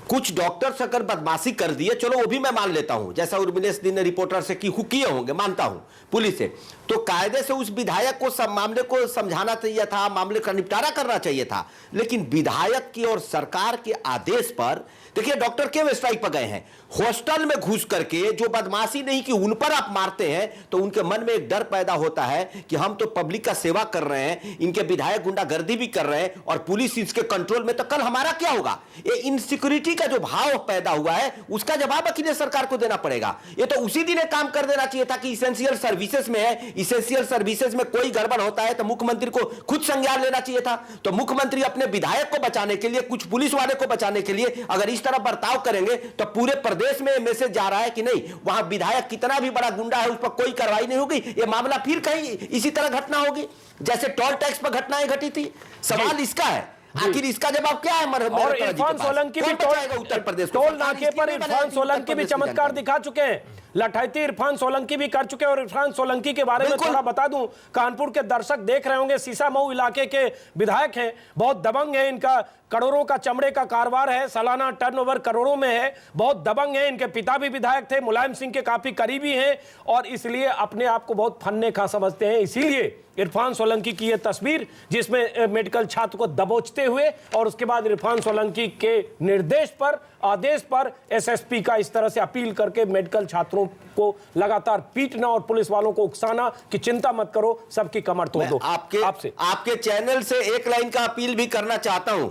कुछ डॉक्टर्स अगर बदमाशी कर दिए, चलो वो भी मैं मान लेता हूं, जैसा उर्मिलेश जी ने रिपोर्टर से किए होंगे, मानता हूं, पुलिस से, तो कायदे से उस विधायक को सब मामले को समझाना चाहिए था, मामले का निपटारा करना चाहिए था। लेकिन विधायक की और सरकार के आदेश पर, देखिए डॉक्टर क्यों स्ट्राइक पर गए हैं, हॉस्टल में घुस करके जो बदमाशी नहीं की उन पर आप मारते हैं, तो उनके मन में एक डर पैदा होता है कि हम तो पब्लिक का सेवा कर रहे हैं, इनके विधायक गुंडागर्दी भी कर रहे हैं, और पुलिस इसके कंट्रोल में, तो कल हमारा क्या होगा। ये इनसिक्योरिटी का जो भाव पैदा हुआ है, उसका जवाब अखिलेश सरकार को देना पड़ेगा। ये तो उसी दिन काम कर देना चाहिए था कि इसेंशियल सर्विसेज में है, इसेंशियल सर्विसेज में कोई गड़बड़ होता है तो मुख्यमंत्री को खुद संज्ञान लेना चाहिए था। तो मुख्यमंत्री अपने विधायक को बचाने के लिए, कुछ पुलिस वाले को बचाने के लिए अगर इस तरह बर्ताव करेंगे, तो पूरे प्रदेश में मैसेज जा रहा है कि नहीं, वहां विधायक कितना भी बड़ा गुंडा है, उस पर कोई कार्रवाई नहीं होगी, ये मामला फिर कहीं इसी तरह घटना होगी जैसे टोल टैक्स पर घटनाएं घटी थी। सवाल इसका है, आखिर इसका जवाब क्या है? और इरफान सोलंकी भी उत्तर प्रदेश टोल नाके पर इरफान सोलंकी भी चमत्कार दिखा चुके हैं। लठैती इरफान सोलंकी भी कर चुके हैं। और इरफान सोलंकी के बारे में थोड़ा बता दूं, कानपुर के दर्शक देख रहे होंगे, सीसामऊ इलाके के विधायक हैं, बहुत दबंग है, इनका करोड़ों का चमड़े का कारोबार है, सालाना टर्नओवर करोड़ों में है, बहुत दबंग है। इनके पिता भी विधायक थे, मुलायम सिंह के काफी करीबी हैं और इसलिए अपने आप को बहुत फन्ने खा समझते हैं। इसीलिए इरफान सोलंकी की यह तस्वीर जिसमें मेडिकल छात्र को दबोचते हुए और उसके बाद इरफान सोलंकी के निर्देश पर, आदेश पर एसएसपी का इस तरह से अपील करके मेडिकल छात्रों को लगातार पीटना और पुलिस वालों को उकसाना कि चिंता मत करो, सबकी कमर तोड़ दो। आपके चैनल से एक लाइन का अपील भी करना चाहता हूं।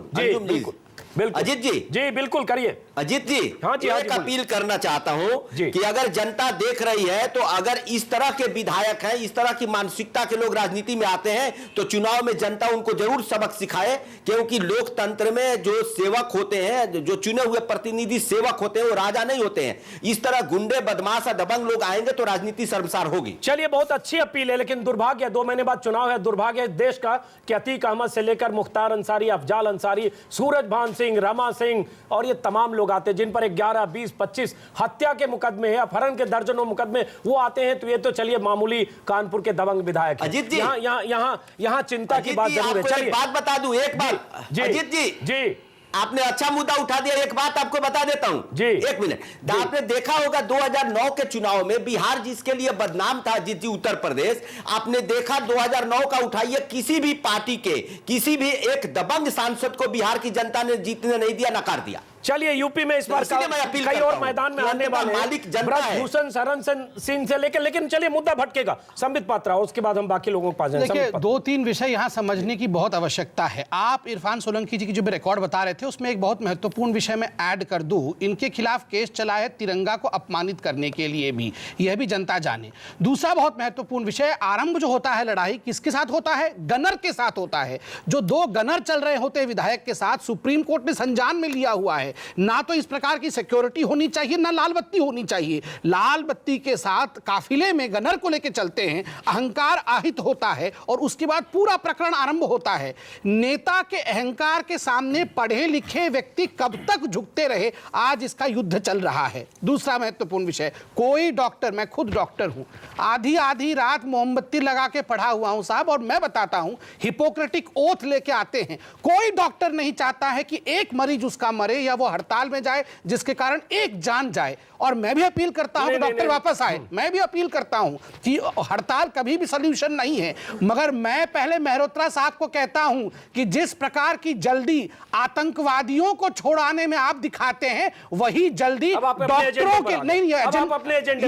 बिल्कुल अजीत जी बिल्कुल करिए। अजीत जी, हाँ जी, एक अपील करना चाहता हूं कि अगर जनता देख रही है तो अगर इस तरह के विधायक हैं, इस तरह की मानसिकता के लोग राजनीति में आते हैं तो चुनाव में जनता उनको जरूर सबक सिखाए, क्योंकि लोकतंत्र में जो सेवक होते हैं, जो चुने हुए प्रतिनिधि सेवक होते हैं, वो राजा नहीं होते हैं। इस तरह गुंडे, बदमाश, दबंग लोग आएंगे तो राजनीति शर्मसार होगी। चलिए, बहुत अच्छी अपील है, लेकिन दुर्भाग्य 2 महीने बाद चुनाव है। दुर्भाग्य देश का कि अतीक अहमद से लेकर मुख्तार अंसारी, अफजाल अंसारी, सूरज भान सिंह, रमा सिंह और ये तमाम लोग आते हैं जिन पर 11, 20, 25 हत्या के मुकदमे हैं, अपहरण के दर्जनों मुकदमे, वो आते हैं। तो ये तो चलिए मामूली कानपुर के दबंग विधायक अजीत जी, यहाँ चिंता की बात जरूर है। चलिए बात बता दूं, एक बात अजीत जी, आपने अच्छा मुद्दा उठा दिया। एक बात आपको बता देता हूं जी, 1 मिनट। आपने देखा होगा 2009 के चुनाव में बिहार जिसके लिए बदनाम था, अजीत जी, उत्तर प्रदेश, आपने देखा 2009 का उठाइए, किसी भी पार्टी के किसी भी एक दबंग सांसद को बिहार की जनता ने जीतने नहीं दिया, नकार दिया। चलिए, यूपी में इस बार कई और मैदान में आने वाले मालिक जनता है, भूषण शरण सिंह से लेकिन चलिए मुद्दा भटकेगा। संबित पात्रा, उसके बाद हम बाकी लोगों के पास जाएंगे। देखिए, 2-3 विषय यहां समझने की बहुत आवश्यकता है। आप इरफान सोलंकी जी की जो रिकॉर्ड बता रहे थे उसमें एक बहुत महत्वपूर्ण विषय में ऐड कर दूं, इनके खिलाफ केस चला है तिरंगा को अपमानित करने के लिए भी, यह भी जनता जाने। दूसरा बहुत महत्वपूर्ण विषय, आरंभ जो होता है लड़ाई किसके साथ होता है? गनर के साथ होता है। जो 2 गनर चल रहे होते हैं विधायक के साथ, सुप्रीम कोर्ट ने संज्ञान में लिया हुआ है। ना तो इस प्रकार की सिक्योरिटी होनी चाहिए, ना लाल बत्ती होनी चाहिए। लाल बत्ती के साथ काफिले में गनर को लेकर चलते हैं, अहंकार आहित होता है और उसके बाद पूरा प्रकरण आरंभ होता है। नेता के अहंकार के सामने पढ़े लिखे व्यक्ति कब तक झुकते रहे, आज इसका युद्ध चल रहा है। दूसरा महत्वपूर्ण विषय, कोई डॉक्टर, मैं खुद डॉक्टर हूं, आधी आधी रात मोमबत्ती लगा के पढ़ा हुआ हूं साहब, और मैं बताता हूं हिपोक्रेटिक ओथ लेके आते हैं। कोई डॉक्टर नहीं चाहता है कि एक मरीज उसका मरे या वो हड़ताल में जाए जिसके कारण एक जान जाए। और मैं भी अपील करता हूं कि डॉक्टर वापस आए, मैं भी अपील करता हूं कि हड़ताल कभी भी सॉल्यूशन नहीं है, मगर मैं पहले मेहरोत्रा साहब को कहता हूं कि जिस प्रकार की जल्दी आतंकवादियों को छोड़ाने में आप दिखाते हैं, वही जल्दी डॉक्टरों के नहीं, ये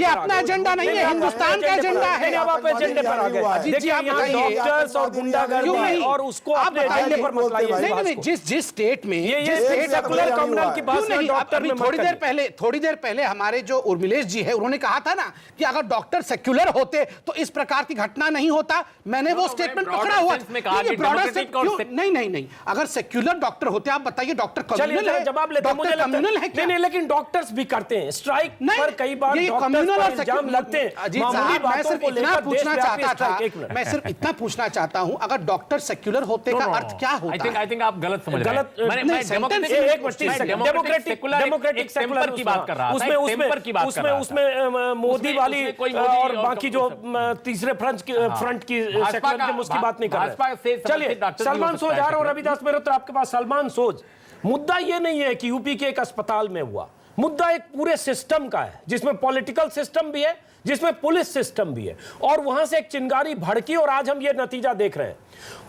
अपना एजेंडा नहीं है, हिंदुस्तान का एजेंडा है। और उसको अपने एजेंडे पर मत लाइए। नहीं, जिस स्टेट में थोड़ी देर पहले हमारे जो उर्मिलेश जी है उन्होंने कहा था ना कि अगर डॉक्टर सेक्युलर होते तो इस प्रकार की घटना नहीं होता। मैंने वो स्टेटमेंट पकड़ा हुआ नहीं, अगर सेक्युलर डॉक्टर होते, आप बताइए डॉक्टर कम्युनल है, जवाब लेते हैं, मुझे कम्युनल है क्या? नहीं, लेकिन डॉक्टर्स भी करते हैं स्ट्राइक पर, कई बार कम्युनल और इल्जाम लगते हैं। मैं सिर्फ इतना पूछना चाहता था, मैं सिर्फ इतना पूछना चाहता हूं, अगर डॉक्टर सेक्युलर होते का अर्थ क्या होता है? आई थिंक आप गलत समझ रहे हैं। डेमोक्रेटिक सेक्युलर की बात कर रहा था, उसमें मोदी वाली और बाकी जो तीसरे फ्रंट की सेक्युलरिज्म, उसकी बात नहीं कर रहे। चलिए, सलमान सोज आ रहा हूं, रविदास मेहरोत्रा आपके पास। सलमान सोज, मुद्दा ये नहीं है कि यूपी के एक अस्पताल में हुआ, मुद्दा एक पूरे सिस्टम का है, जिसमें पॉलिटिकल सिस्टम भी है, जिसमें पुलिस सिस्टम भी है, और वहां से एक चिंगारी भड़की और आज हम ये नतीजा देख रहे हैं।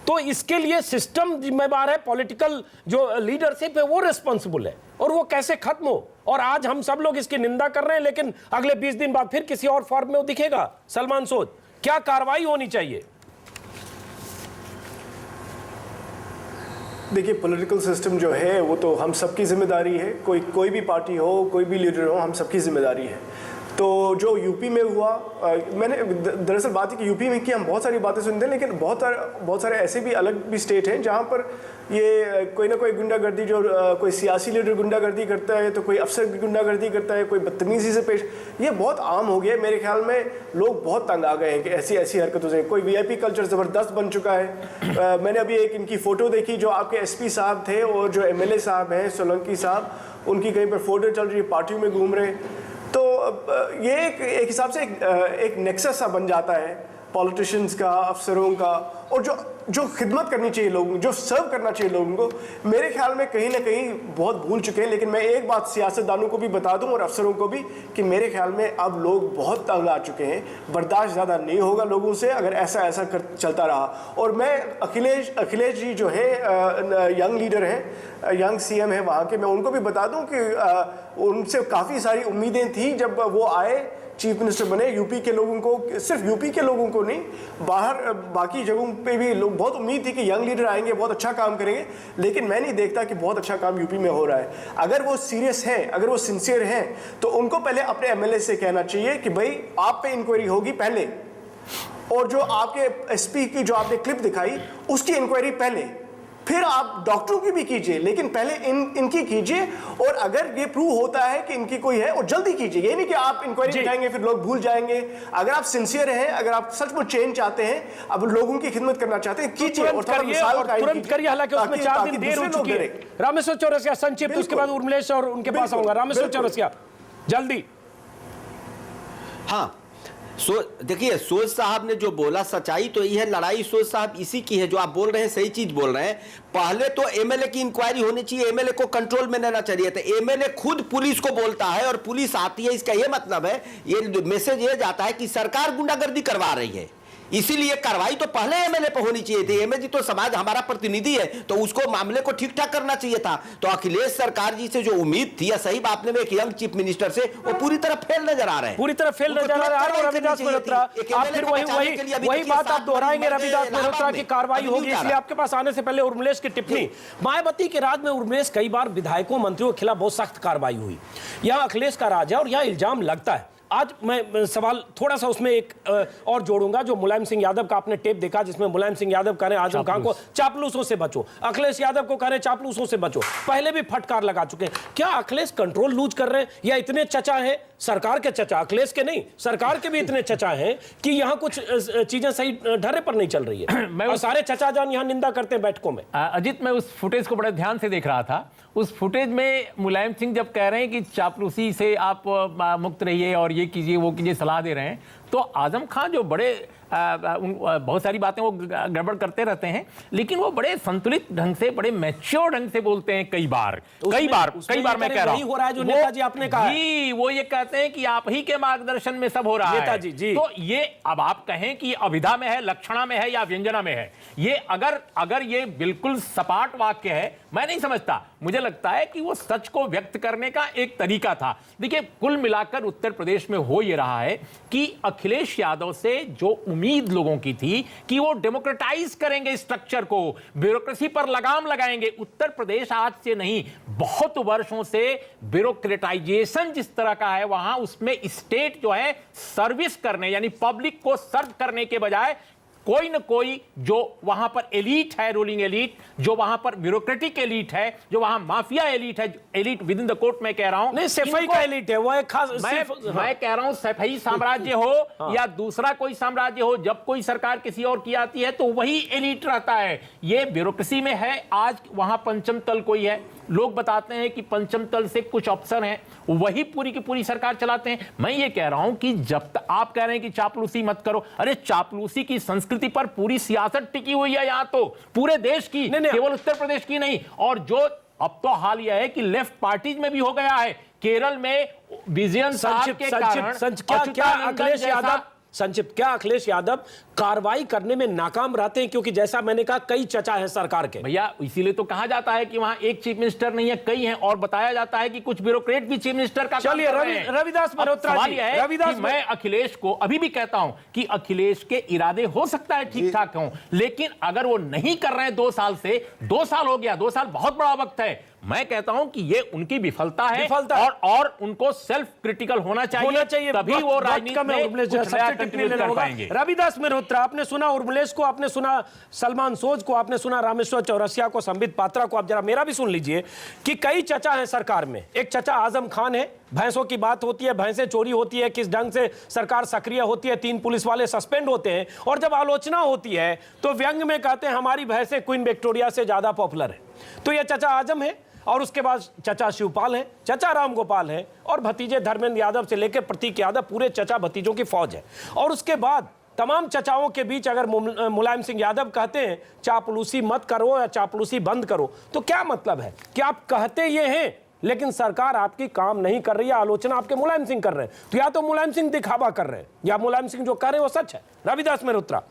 तो इसके लिए सिस्टम जिम्मेदार है, पॉलिटिकल जो लीडरशिप है वो रिस्पॉन्सिबल है, और वो कैसे खत्म हो। और आज हम सब लोग इसकी निंदा कर रहे हैं, लेकिन अगले 20 दिन बाद फिर किसी और फॉर्म में वो दिखेगा। सलमान सोज, क्या कार्रवाई होनी चाहिए? देखिए, पॉलिटिकल सिस्टम जो है वो तो हम सबकी जिम्मेदारी है, कोई भी पार्टी हो, कोई भी लीडर हो, हम सबकी जिम्मेदारी है। तो जो यूपी में हुआ, मैंने दरअसल बात है कि यूपी में कि हम बहुत सारी बातें सुनते हैं, लेकिन बहुत सारे ऐसे भी अलग भी स्टेट हैं जहाँ पर ये कोई ना कोई गुंडागर्दी, जो कोई सियासी लीडर गुंडागर्दी करता है, तो कोई अफसर गुंडागर्दी करता है, कोई बदतमीजी से पेश, ये बहुत आम हो गया। मेरे ख्याल में लोग बहुत तंग आ गए हैं कि ऐसी हरकतों से। कोई वीआईपी कल्चर ज़बरदस्त बन चुका है। मैंने अभी एक इनकी फ़ोटो देखी, जो आपके एसपी साहब थे और जो एमएलए साहब हैं सोलंकी साहब, उनकी कहीं पर फ़ोटो चल रही है, पार्टियों में घूम रहे। तो ये एक हिसाब से एक नेक्सस सा बन जाता है पॉलिटिशियंस का, अफसरों का, और जो खिदमत करनी चाहिए लोगों, जो सर्व करना चाहिए लोगों को, मेरे ख्याल में कहीं ना कहीं बहुत भूल चुके हैं। लेकिन मैं एक बात सियासतदानों को भी बता दूं और अफसरों को भी कि मेरे ख्याल में अब लोग बहुत तंग आ चुके हैं, बर्दाश्त ज़्यादा नहीं होगा लोगों से अगर ऐसा चलता रहा। और मैं अखिलेश जी जो है यंग लीडर हैं, यंग सीएम है वहाँ के, मैं उनको भी बता दूँ कि उनसे काफ़ी सारी उम्मीदें थी जब वो आए, चीफ मिनिस्टर बने। यूपी के लोगों को, सिर्फ यूपी के लोगों को नहीं, बाहर बाकी जगहों पे भी लोग, बहुत उम्मीद थी कि यंग लीडर आएंगे, बहुत अच्छा काम करेंगे, लेकिन मैं नहीं देखता कि बहुत अच्छा काम यूपी में हो रहा है। अगर वो सीरियस हैं, अगर वो सिंसियर हैं, तो उनको पहले अपने एमएलए से कहना चाहिए कि भाई आप पे इंक्वायरी होगी पहले, और जो आपके एसपी की जो आपने क्लिप दिखाई उसकी इंक्वायरी पहले, फिर आप डॉक्टरों की भी कीजिए, लेकिन पहले इनकी कीजिए। और अगर ये प्रूव होता है कि इनकी कोई है, और जल्दी कीजिए, ये नहीं कि आप इंक्वायरी दिखाएंगे फिर लोग भूल जाएंगे। अगर आप सिंसियर हैं, अगर आप सचमुच चेंज चाहते हैं, अब लोगों की खिदमत करना चाहते हैं, कीजिए और थोड़ा मिसाल तुरंत करिए। हालांकि उसमें 4 दिन देर हो चुकी है। रामेश्वर चौरसिया संक्षिप्त, उसके बाद उर्मिलेश और उनके पास आऊंगा। रामेश्वर चौरसिया जल्दी। हाँ, देखिए सोज साहब ने जो बोला सच्चाई तो यह है, लड़ाई सोज साहब इसी की है। जो आप बोल रहे हैं सही चीज बोल रहे हैं। पहले तो एमएलए की इंक्वायरी होनी चाहिए, एमएलए को कंट्रोल में लेना चाहिए था। एमएलए खुद पुलिस को बोलता है और पुलिस आती है, इसका यह मतलब है, ये मैसेज ये जाता है कि सरकार गुंडागर्दी करवा रही है, इसीलिए कार्रवाई तो पहले एमएलए पे होनी चाहिए थी। एमएलए तो समाज हमारा प्रतिनिधि है, तो उसको मामले को ठीक ठाक करना चाहिए था। तो अखिलेश सरकार जी से जो उम्मीद थी, या सही बात में एक यंग चीफ मिनिस्टर से, वो पूरी तरह फेल नजर आ रहे हैं, पूरी तरह फेल नजर आ रहा है। रविदास मल्होत्रा, आप फिर वही बात आप दोहराएंगे रविदास मल्होत्रा की कार्रवाई होगी, इसलिए आपके पास आने से पहले उर्मिलेश की टिप्पणी। मायावती के राज में उर्मिलेश कई बार विधायकों मंत्रियों के खिलाफ बहुत सख्त कार्रवाई हुई, यहाँ अखिलेश का राज है और यहाँ इल्जाम लगता है। आज मैं सवाल थोड़ा सा उसमें एक और जोड़ूंगा, जो मुलायम सिंह यादव का आपने टेप देखा, जिसमें मुलायम सिंह यादव कह रहे हैं आजम खान को चापलूसों से बचो, अखिलेश यादव को कह रहे हैं चापलूसों से बचो, पहले भी फटकार लगा चुके हैं। क्या अखिलेश कंट्रोल लूज कर रहे हैं, या इतने चचा हैं सरकार के, चचा अखिलेश के नहीं, सरकार के भी इतने चचा हैं कि यहाँ कुछ चीजें सही ढर्रे पर नहीं चल रही है और सारे चचा जान यहाँ निंदा करते हैं बैठकों में। अजित, मैं उस फुटेज को बड़े ध्यान से देख रहा था। उस फुटेज में मुलायम सिंह जब कह रहे हैं कि चापलूसी से आप मुक्त रहिए और ये कीजिए वो कीजिए सलाह दे रहे हैं, तो आजम खान जो बड़े बहुत सारी बातें वो गड़बड़ करते रहते हैं, लेकिन वो बड़े संतुलित ढंग से, बड़े मैच्योर ढंग से बोलते हैं। कई बार मैं कह रहा हूं, हो रहा है जो नेताजी आपने कहा जी, वो ये कहते हैं कि आप ही के मार्गदर्शन में सब हो रहा है नेताजी जी। तो ये अब आप कहें कि अभिधा में है, लक्षणा में है या व्यंजना में है, ये अगर ये बिल्कुल सपाट वाक्य है, मैं नहीं समझता। मुझे लगता है कि वो सच को व्यक्त करने का एक तरीका था। देखिए, कुल मिलाकर उत्तर प्रदेश में हो ये रहा है कि अखिलेश यादव से जो उम्मीद लोगों की थी कि वो डेमोक्रेटाइज करेंगे स्ट्रक्चर को, ब्यूरोक्रेसी पर लगाम लगाएंगे, उत्तर प्रदेश आज से नहीं बहुत वर्षों से ब्यूरोक्रेटाइजेशन जिस तरह का है वहां, उसमें स्टेट जो है सर्विस करने यानी पब्लिक को सर्व करने के बजाय कोई न कोई जो वहां पर एलीट है, रूलिंग एलीट, जो वहां पर ब्यूरोक्रेटिक एलीट है, जो वहां माफिया एलीट है, elite with in the court मैं कह रहा हूं, नहीं सफाई का एलीट है वो एक खास, मैं कह रहा हूं सफाई साम्राज्य हो या दूसरा कोई साम्राज्य हो, जब कोई सरकार किसी और की आती है तो वही एलीट रहता है। ये ब्यूरोक्रेसी में है। आज वहां पंचम तल कोई है, लोग बताते हैं कि पंचम तल से कुछ अफसर हैं, वही पूरी की पूरी सरकार चलाते हैं। मैं ये कह रहा हूं कि जब तक आप कह रहे हैं कि चापलूसी मत करो, अरे चापलूसी की संस्कृति पर पूरी सियासत टिकी हुई है यहां, तो पूरे देश की, केवल उत्तर प्रदेश की नहीं। और जो अब तो हाल यह है कि लेफ्ट पार्टीज में भी हो गया है। केरल में विजयन साहब के कारण क्या अखिलेश यादव संक्षिप्त, क्या अखिलेश यादव कार्रवाई करने में नाकाम रहते हैं? क्योंकि जैसा मैंने कहा कई चचा है सरकार के भैया, इसीलिए तो कहा जाता है कि वहां एक चीफ मिनिस्टर नहीं है, कई हैं, और बताया जाता है कि कुछ ब्यूरोक्रेट भी चीफ मिनिस्टर का चलिए रविदास मल्होत्रा जी, रविदास, मैं अखिलेश को अभी भी कहता हूं कि अखिलेश के इरादे हो सकता है ठीक ठाक हों, लेकिन अगर वो नहीं कर रहे हैं 2 साल से, 2 साल हो गया, 2 साल बहुत बड़ा वक्त है, मैं कहता हूं कि ये उनकी विफलता है और उनको सेल्फ क्रिटिकल होना चाहिए, तभी वो राजनीति में कुछ नया कंट्रीब्यूट कर पाएंगे। रविदास मल्होत्रा, आपने सुना उर्मिलेश को, आपने सुना सलमान सोज को, आपने सुना रामेश्वर चौरसिया को, संबित पात्रा को, आप जरा मेरा भी सुन लीजिए कि कई चचा हैं सरकार में। एक चचा आजम खान है, भैंसों की बात होती है, भैंसें चोरी होती है, किस ढंग से सरकार सक्रिय होती है, 3 पुलिस वाले सस्पेंड होते हैं, और जब आलोचना होती है तो व्यंग में कहते हैं हमारी भैंसें क्वीन विक्टोरिया से ज्यादा पॉपुलर है। तो ये चचा आजम है। और उसके बाद चचा शिवपाल हैं, चचा राम गोपाल हैं और भतीजे धर्मेंद्र यादव से लेकर प्रतीक यादव, पूरे चचा भतीजों की फौज है। और उसके बाद तमाम चचाओं के बीच अगर मुलायम सिंह यादव कहते हैं चापलूसी मत करो या चापलूसी बंद करो, तो क्या मतलब है कि आप कहते ये हैं लेकिन सरकार आपकी काम नहीं कर रही है, आलोचना आपके मुलायम सिंह कर रहे हैं। तो या तो मुलायम सिंह दिखावा कर रहे हैं या मुलायम सिंह जो कर रहे हैं वो सच है। रविदास मेहरोत्रा।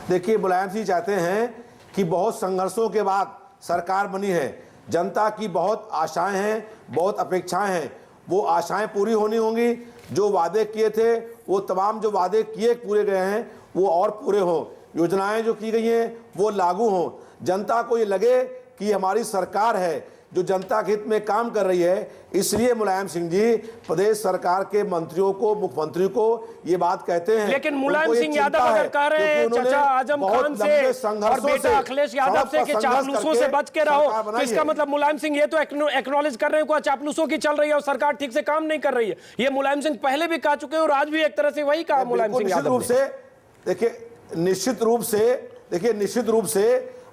देखिए, मुलायम सिंह चाहते हैं कि बहुत संघर्षों के बाद सरकार बनी है, जनता की बहुत आशाएं हैं, बहुत अपेक्षाएं हैं, वो आशाएं पूरी होनी होंगी। जो वादे किए थे वो तमाम जो वादे किए पूरे गए हैं वो और पूरे हों, योजनाएं जो की गई हैं वो लागू हों, जनता को ये लगे कि हमारी सरकार है जो जनता के हित में काम कर रही है। इसलिए मुलायम सिंह जी प्रदेश सरकार के मंत्रियों को, मुख्यमंत्री को ये बात कहते हैं। लेकिन मुलायम सिंह यादव अगर कह रहे हैं चचा आजम खान से और बेटा अखिलेश यादव से कि चापलूसों से बच के रहो, तो इसका मतलब मुलायम सिंह ये तो एक्नॉलेज कर रहे हैं कि चापलूसों की चल रही है और सरकार ठीक से काम नहीं कर रही है। ये मुलायम सिंह पहले भी कह चुके हैं और आज भी एक तरह से वही कहा मुलायम सिंह यादव ने। निश्चित रूप से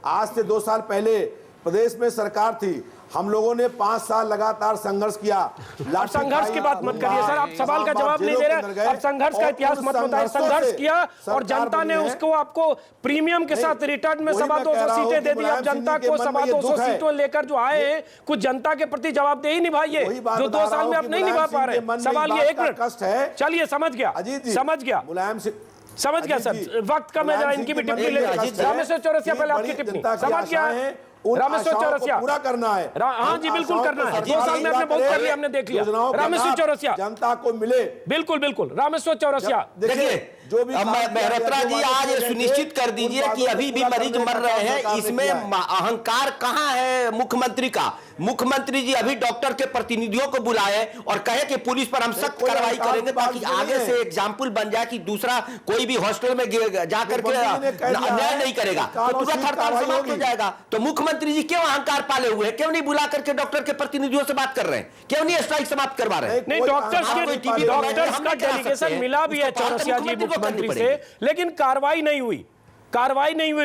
आज से 2 साल पहले प्रदेश में सरकार थी, हम लोगों ने 5 साल लगातार संघर्ष किया। आप संघर्ष की बात मत करिए सर, आप सवाल का जवाब नहीं दे रहे। अब संघर्ष का इतिहास मत बताइए। संघर्ष किया और जनता ने उसको आपको प्रीमियम के साथ रिटर्न में 250 सीटें दे दी। अब जनता को 250 सीटों लेकर जो आए हैं, कुछ जनता के प्रति जवाबदेही निभाइए जो 2 साल में आप नहीं निभा पा रहे। सवाल ये 1 मिनट, चलिए समझ गया मुलायम सिंह समझ गया सर, वक्त कम है, जरा इनकी भी टिप्पणी ले। रामेश्वर चौरसिया पहले आपकी टिप्पणी समझ गया है। रामेश्वर चौरसिया पूरा करना है। हाँ जी बिल्कुल करना है। 2 साल में आपने बहुत कर लिया, हमने देख लिया। रामेश्वर चौरसिया जनता को मिले, बिल्कुल रामेश्वर चौरसिया। देखिए जो भी मेहरोत्रा जी आज ये सुनिश्चित कर दीजिए कि अभी भी मरीज मर रहे हैं, इसमें अहंकार कहां है मुख्यमंत्री का। मुख्यमंत्री जी अभी डॉक्टर के प्रतिनिधियों को बुलाए और कहे कि पुलिस पर हम सख्त कार्रवाई करेंगे ताकि आगे से एग्जाम्पल बन जाए कि दूसरा कोई भी हॉस्टल में जाकर के अन्याय नहीं करेगा तो तुरंत हड़ताल समाप्त हो जाएगा। तो मुख्यमंत्री जी क्यों अहंकार पाले हुए हैं, क्यों नहीं बुला करके डॉक्टर के प्रतिनिधियों से बात कर रहे हैं, क्यों नहीं स्ट्राइक समाप्त करवा रहे हैं? नहीं, डॉक्टर्स का डेलीगेशन मिला भी है चौरसिया जी मुख्यमंत्री से, लेकिन कार्रवाई नहीं हुई।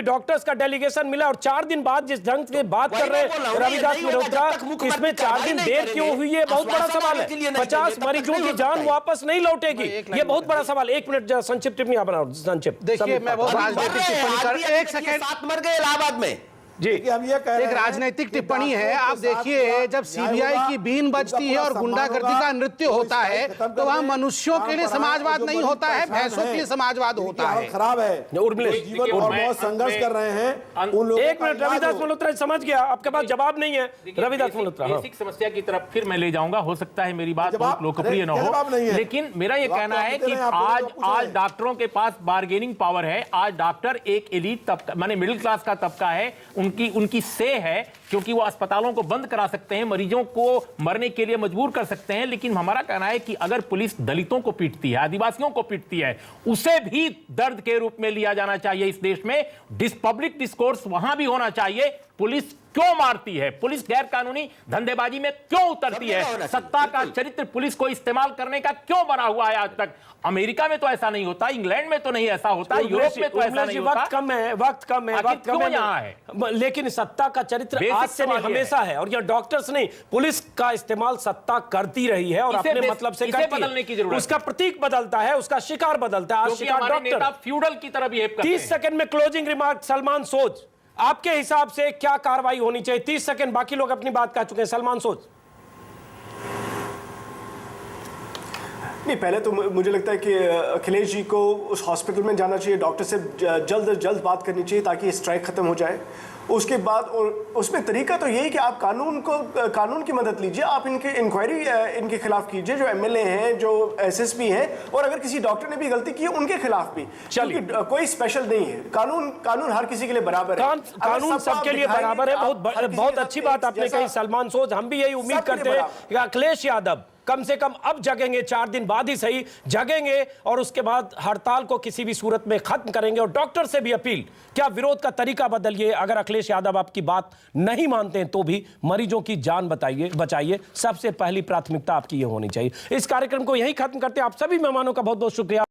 डॉक्टर्स का डेलीगेशन मिला और 4 दिन बाद जिस ढंग से बात कर रहे हैं रविदास मेहरोत्रा, इसमें 4 दिन देर क्यों हुई है बहुत बड़ा सवाल है। 50 मरीजों की जान वापस नहीं लौटेगी, ये बहुत बड़ा सवाल। 1 मिनट संक्षिप्त टिप्पणी आप बनाओ। संक्षिप्त देखिए, मैं बहुत राजनीतिक टिप्पणी कर 1 सेकंड। 7 मर गए इलाहाबाद में जी। हम ये कह रहे हैं एक राजनीतिक टिप्पणी है। आप देखिए, जब सीबीआई की बीन बजती है और गुंडागर्दी का नृत्य होता है तो वहां मनुष्यों के लिए समाजवाद नहीं होता है, भैंसों के लिए समाजवाद होता है। खराब है, जीवन और बहुत संघर्ष कर रहे हैं उन लोगों। 1 मिनट रविदास मल्होत्रा समझ गया, आपके पास जवाब नहीं है। रविदास मल्होत्रा बेसिक समस्या की तरफ फिर मैं ले जाऊंगा, हो सकता है मेरी बात बहुत लोकप्रिय न हो, लेकिन मेरा यह कहना है कि आज डॉक्टरों के पास बार्गेनिंग पावर है। आज डॉक्टर एक एलीट तबका माने मिडिल क्लास का तबका है, उनकी से है, क्योंकि वो अस्पतालों को बंद करा सकते हैं, मरीजों को मरने के लिए मजबूर कर सकते हैं। लेकिन हमारा कहना है कि अगर पुलिस दलितों को पीटती है, आदिवासियों को पीटती है, उसे भी दर्द के रूप में लिया जाना चाहिए। इस देश में पब्लिक डिस्कोर्स वहां भी होना चाहिए। पुलिस क्यों मारती है, पुलिस गैर कानूनी धंधेबाजी में क्यों उतरती है, सत्ता का चरित्र पुलिस को इस्तेमाल करने का क्यों बना हुआ है आज तक? अमेरिका में तो ऐसा नहीं होता, इंग्लैंड में तो नहीं ऐसा होता, यूरोप में तो ऐसा नहीं होता। वक्त कम है यहाँ है, लेकिन सत्ता का चरित्र आज से नहीं हमेशा है। और ये डॉक्टर्स नहीं, पुलिस का इस्तेमाल सत्ता करती रही है और अपने मतलब से करती है। बदलने की जरूरत है। उसका प्रतीक बदलता है, उसका शिकार बदलता है। आज शिकार डॉक्टर फ्यूडल की तरह बिहेव करते हैं। 30 सेकंड में क्लोजिंग रिमार्क सलमान सोच, आपके हिसाब से क्या कार्रवाई होनी चाहिए? 30 सेकंड, बाकी लोग अपनी बात कह चुके हैं। सलमान सोच। नहीं, पहले तो मुझे लगता है कि अखिलेश जी को उस हॉस्पिटल में जाना चाहिए, डॉक्टर से जल्द बात करनी चाहिए ताकि स्ट्राइक खत्म हो जाए। उसके बाद और उसमें तरीका तो यही कि आप कानून की मदद लीजिए, आप इनके इंक्वायरी इनके खिलाफ कीजिए, जो एमएलए हैं, जो एसएसपी हैं, और अगर किसी डॉक्टर ने भी गलती की है उनके खिलाफ भी, क्योंकि कोई स्पेशल नहीं है। कानून हर किसी के लिए बराबर है, कानून सबके लिए बराबर है। बहुत अच्छी बात आपने कही सलमान सोच। हम भी यही उम्मीद करते हैं कि अखिलेश यादव कम से कम अब जगेंगे, 4 दिन बाद ही सही जगेंगे और उसके बाद हड़ताल को किसी भी सूरत में खत्म करेंगे। और डॉक्टर से भी अपील, क्या विरोध का तरीका बदलिए। अगर अखिलेश यादव आपकी बात नहीं मानते हैं तो भी मरीजों की जान बचाइए। सबसे पहली प्राथमिकता आपकी ये होनी चाहिए। इस कार्यक्रम को यहीं खत्म करते हैं। आप सभी मेहमानों का बहुत बहुत शुक्रिया।